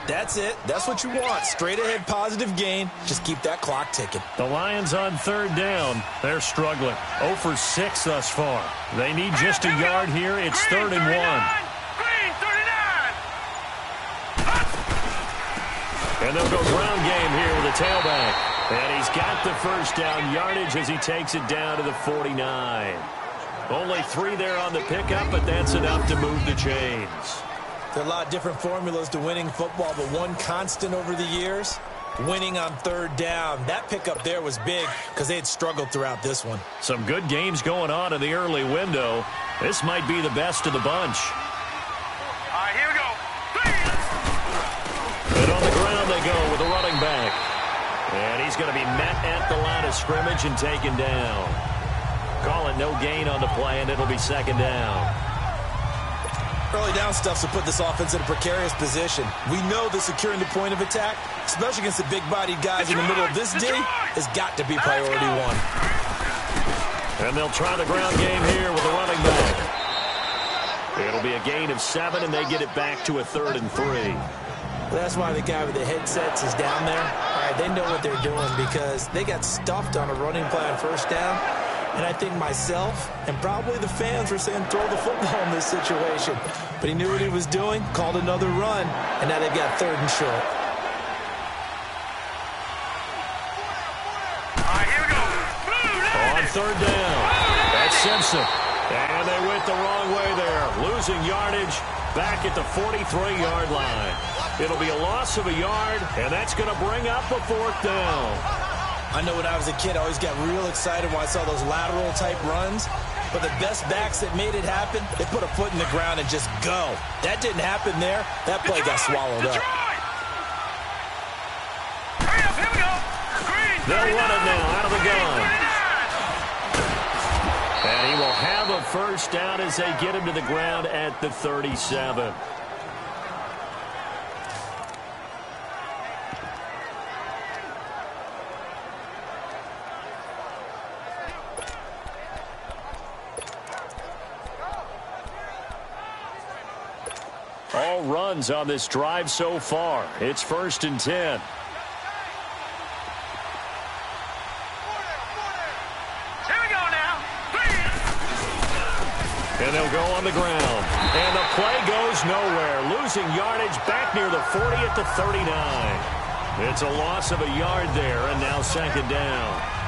That's it. That's what you want. Straight ahead positive gain. Just keep that clock ticking. The Lions on 3rd down. They're struggling. 0 for 6 thus far. They need just a yard here. It's 3rd and 1. Green, 39. And they'll go ground game here with a tailback. And he's got the 1st down yardage as he takes it down to the 49. Only 3 there on the pickup, but that's enough to move the chains. There are a lot of different formulas to winning football, but one constant over the years, winning on 3rd down. That pickup there was big because they had struggled throughout this one. Some good games going on in the early window. This might be the best of the bunch. All right, here we go. And on the ground they go with the running back. And he's going to be met at the line of scrimmage and taken down. Call it no gain on the play, and it'll be 2nd down. Early down stuff to put this offense in a precarious position. We know that securing the point of attack, especially against the big-bodied guys in the middle of this D, has got to be priority 1. And they'll try the ground game here with the running back. It'll be a gain of 7, and they get it back to a 3rd and 3. Well, that's why the guy with the headsets is down there. All right, they know what they're doing because they got stuffed on a running play on 1st down. And I think myself and probably the fans were saying throw the football in this situation. But he knew what he was doing, called another run, and now they've got 3rd and short. All right, here we go. On 3rd down, that's Simpson. And they went the wrong way there, losing yardage back at the 43-yard line. It'll be a loss of a yard, and that's going to bring up a 4th down. I know when I was a kid, I always got real excited when I saw those lateral-type runs. But the best backs that made it happen, they put a foot in the ground and just go. That didn't happen there. That play got swallowed up. Hurry up, here we go. Green, They'll run it now out of the gun. And he will have a 1st down as they get him to the ground at the 37. All runs on this drive so far. It's 1st and 10. And they'll go on the ground. And the play goes nowhere. Losing yardage back near the 40 at the 39. It's a loss of a yard there, and now second down.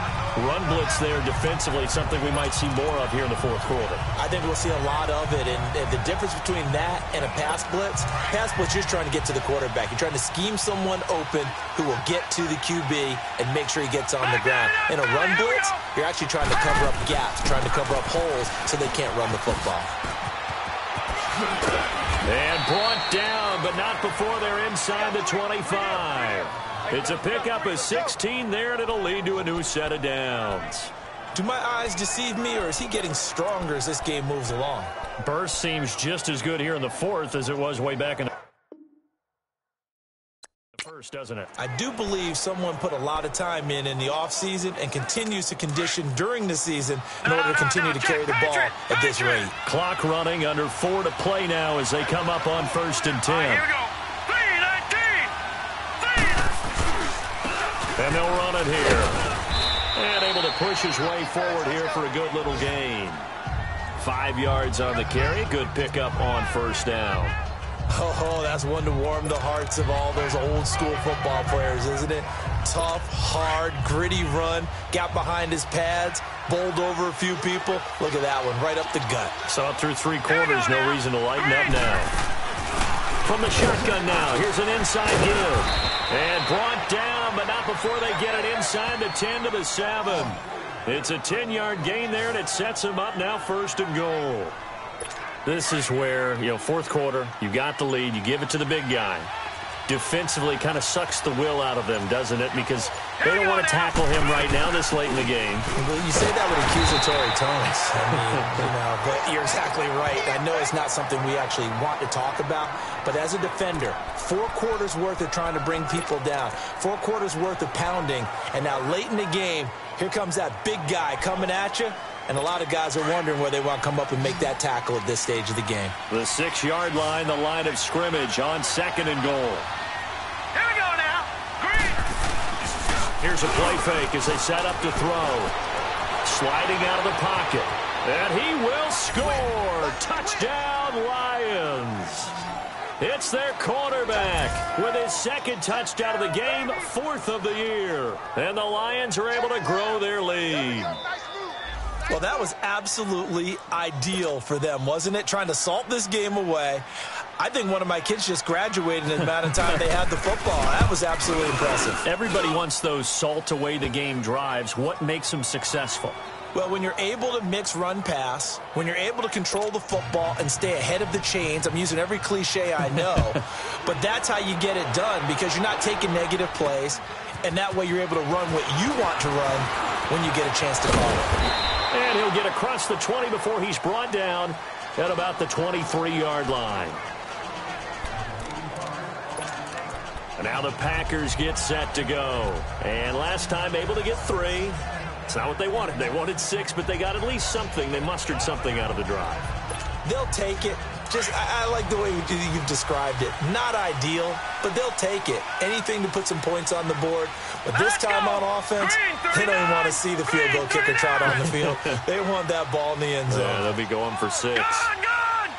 Run blitz there defensively, something we might see more of here in the fourth quarter. I think we'll see a lot of it, and the difference between that and a pass blitz, you're just trying to get to the quarterback. You're trying to scheme someone open who will get to the QB and make sure he gets on the ground. In a run blitz, you're actually trying to cover up gaps, trying to cover up holes so they can't run the football. And brought down, but not before they're inside the 25. It's a pickup of 16 there, and it'll lead to a new set of downs. Do my eyes deceive me, or is he getting stronger as this game moves along? Burst seems just as good here in the fourth as it was way back in the first, doesn't it? I do believe someone put a lot of time in the offseason and continues to condition during the season in order to continue to carry the ball at this rate. Clock running, under 4 to play now as they come up on 1st and 10. All right, here we go. 3-19. And they'll run it here. And able to push his way forward here for a good little gain. 5 yards on the carry. Good pickup on 1st down. Oh, that's one to warm the hearts of all those old school football players, isn't it? Tough, hard, gritty run. Got behind his pads. Bowled over a few people. Look at that one, right up the gut. Saw it through 3 quarters. No reason to lighten up now. From the shotgun now. Here's an inside give. And brought down, but not before they get it inside the 10 to the 7. It's a 10-yard gain there, and it sets them up now 1st and goal. This is where, fourth quarter, you got the lead, you give it to the big guy. Defensively kind of sucks the will out of them, doesn't it? Because they don't want to tackle him right now this late in the game. Well, you say that with accusatory tones. I mean, but you're exactly right. I know it's not something we actually want to talk about, but as a defender, 4 quarters worth of trying to bring people down, 4 quarters worth of pounding, and now late in the game, here comes that big guy coming at you. And a lot of guys are wondering where they want to come up and make that tackle at this stage of the game. The 6-yard line, the line of scrimmage on 2nd and goal. Here we go now. Green. Here's a play fake as they set up to throw. Sliding out of the pocket. And he will score. Touchdown, Lions. It's their quarterback with his 2nd touchdown of the game, 4th of the year. And the Lions are able to grow their lead. Well, that was absolutely ideal for them, wasn't it? Trying to salt this game away. I think one of my kids just graduated in the amount of time they had the football. That was absolutely impressive. Everybody wants those salt away the game drives. What makes them successful? Well, when you're able to mix run-pass, when you're able to control the football and stay ahead of the chains, I'm using every cliche I know, but that's how you get it done because you're not taking negative plays, and that way you're able to run what you want to run when you get a chance to call it. And he'll get across the 20 before he's brought down at about the 23-yard line. And now the Packers get set to go. And last time able to get 3. It's not what they wanted. They wanted 6, but they got at least something. They mustered something out of the drive. They'll take it. I like the way you've described it. Not ideal, but they'll take it. Anything to put some points on the board. But this time on offense, they don't even want to see the field goal kicker trot on the field. They want that ball in the end zone. Yeah, they'll be going for 6. Gone.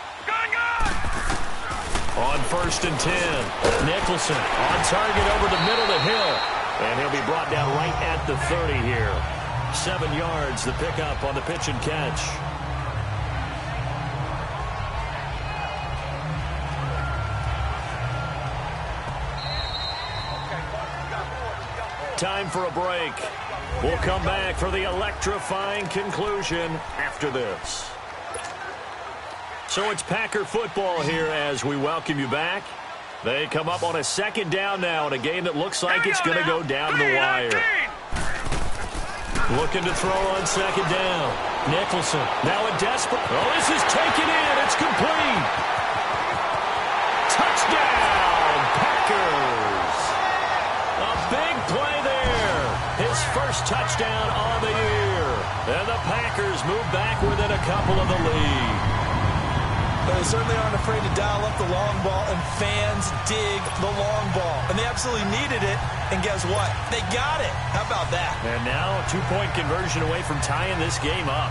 On 1st and 10, Nicholson on target over the middle to Hill. And he'll be brought down right at the 30 here. 7 yards, the pickup on the pitch and catch. Time for a break. We'll come back for the electrifying conclusion after this. So it's Packer football here as we welcome you back. They come up on a 2nd down now in a game that looks like it's going to go down to the wire. Looking to throw on 2nd down. Nicholson now a desperate. Oh, this is taken in. It's complete. Touchdown, Packers. A big play there. His first touchdown on the year. And the Packers move back within a couple of the lead. But they certainly aren't afraid to dial up the long ball, and fans dig the long ball. And they absolutely needed it, and guess what? They got it. How about that? And now a 2-point conversion away from tying this game up.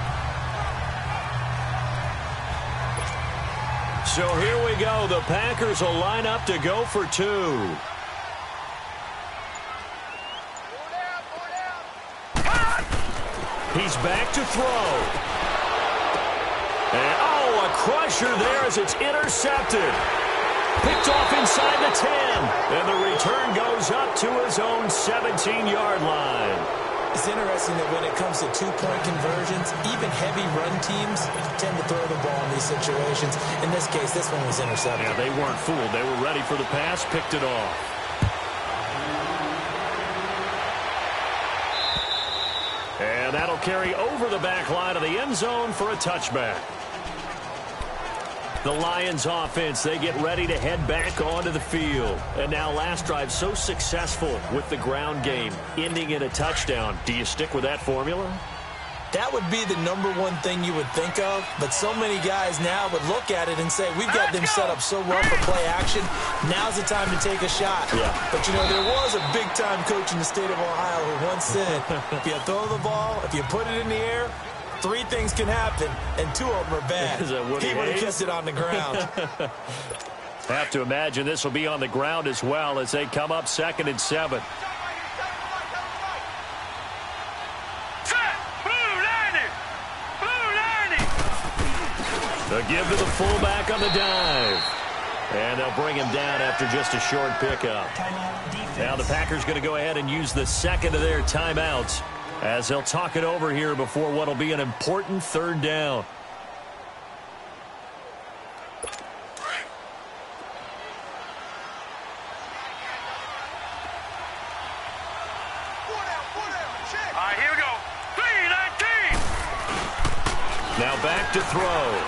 So here we go. The Packers will line up to go for two. He's back to throw. And, oh, a crusher there as it's intercepted. Picked off inside the 10. And the return goes up to his own 17-yard line. It's interesting that when it comes to two-point conversions, even heavy run teams tend to throw the ball in these situations. In this case, this one was intercepted. Yeah, they weren't fooled. They were ready for the pass, picked it off. And that'll carry over the back line of the end zone for a touchback. The Lions offense, they get ready to head back onto the field. And now last drive so successful with the ground game, ending in a touchdown. Do you stick with that formula? That would be the number one thing you would think of, but so many guys now would look at it and say, we've got them set up so well for play action, now's the time to take a shot. Yeah. But, you know, there was a big-time coach in the state of Ohio who once said, if you throw the ball, if you put it in the air, 3 things can happen, and 2 of them are bad. He would have kept it on the ground. Have to imagine this will be on the ground as well as they come up 2nd and 7. The give to the fullback on the dive. And they'll bring him down after just a short pickup. Now the Packers going to go ahead and use the second of their timeouts as they'll talk it over here before what will be an important 3rd down. All right, here we go. 3-19. Now back to throw.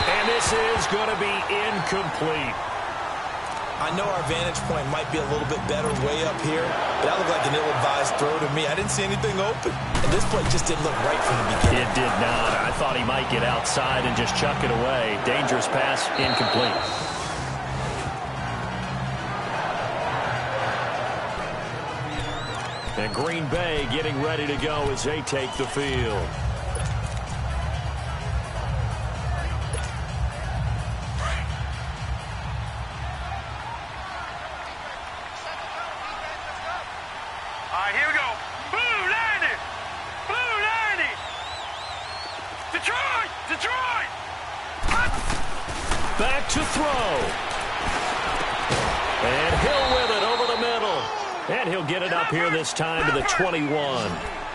And this is going to be incomplete. I know our vantage point might be a little bit better way up here, but that looked like an ill-advised throw to me. I didn't see anything open. And this play just didn't look right from the beginning. It did not. I thought he might get outside and just chuck it away. Dangerous pass, incomplete. And Green Bay getting ready to go as they take the field. Back to throw. And Hill with it over the middle. And he'll get it up here this time to the 21.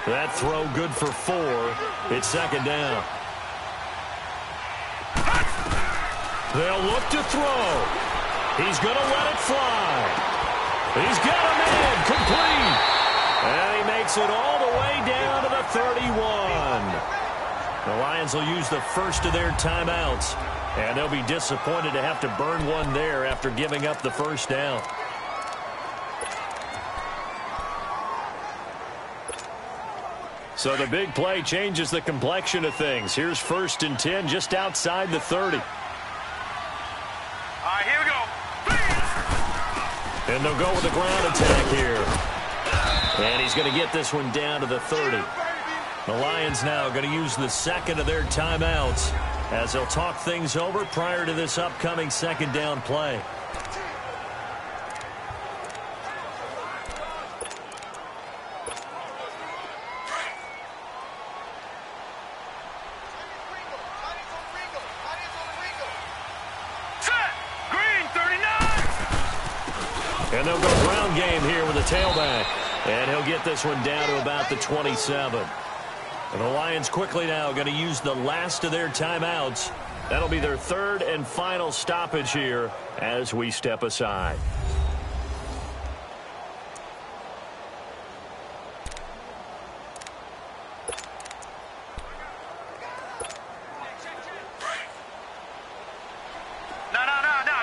That throw good for 4. It's 2nd down. They'll look to throw. He's going to let it fly. He's got a man complete. And he makes it all the way down to the 31. The Lions will use the first of their timeouts. And they'll be disappointed to have to burn one there after giving up the 1st down. So the big play changes the complexion of things. Here's 1st and 10 just outside the 30. All right, here we go. And they'll go with the ground attack here. And he's going to get this one down to the 30. The Lions now going to use the second of their timeouts as they'll talk things over prior to this upcoming 2nd down play. Set. Green, 39. And they'll go ground game here with a tailback. And he'll get this one down to about the 27. And the Lions quickly now going to use the last of their timeouts. That'll be their 3rd and final stoppage here as we step aside. No.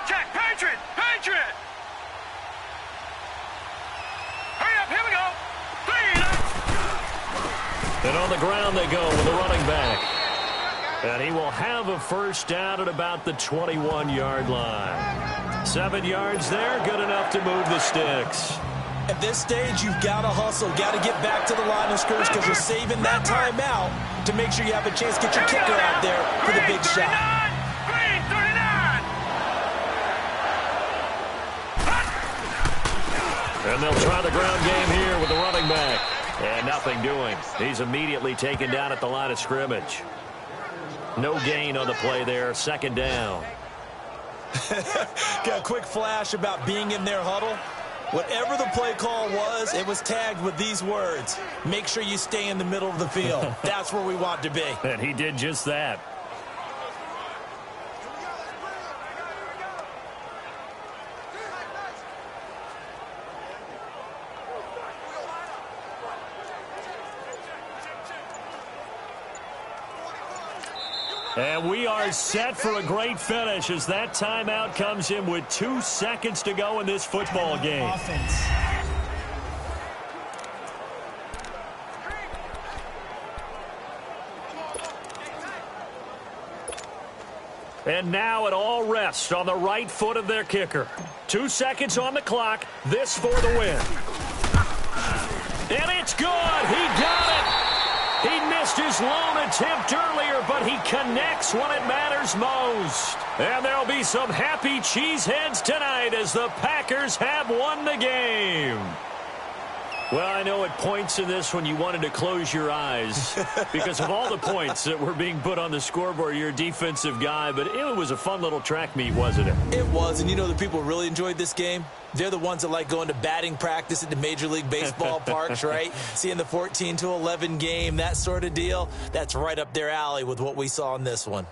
Check. Patriot. Hurry up. Here we go. 3. And on the ground they go with a running back. And he will have a 1st down at about the 21-yard line. 7 yards there, good enough to move the sticks. At this stage, you've got to hustle, got to get back to the line of scrimmage because you're saving that timeout to make sure you have a chance to get your kicker out there for the big shot. Green, 39. And they'll try the ground game here with the running back. And nothing doing. He's immediately taken down at the line of scrimmage. No gain on the play there. Second down. Got a quick flash about being in their huddle. Whatever the play call was, it was tagged with these words. Make sure you stay in the middle of the field. That's where we want to be. And he did just that. And we are set for a great finish as that timeout comes in with 2 seconds to go in this football game. Offense. And now it all rests on the right foot of their kicker. 2 seconds on the clock. This for the win. And it's good. He got it. He missed his lone attempt earlier, but he connects when it matters most. And there'll be some happy cheeseheads tonight as the Packers have won the game. Well, I know at points in this when you wanted to close your eyes because of all the points that were being put on the scoreboard. You're a defensive guy, but it was a fun little track meet, wasn't it? It was, and you know the people who really enjoyed this game? They're the ones that like going to batting practice at the Major League Baseball parks, right? Seeing the 14-11 game, that sort of deal. That's right up their alley with what we saw in this one.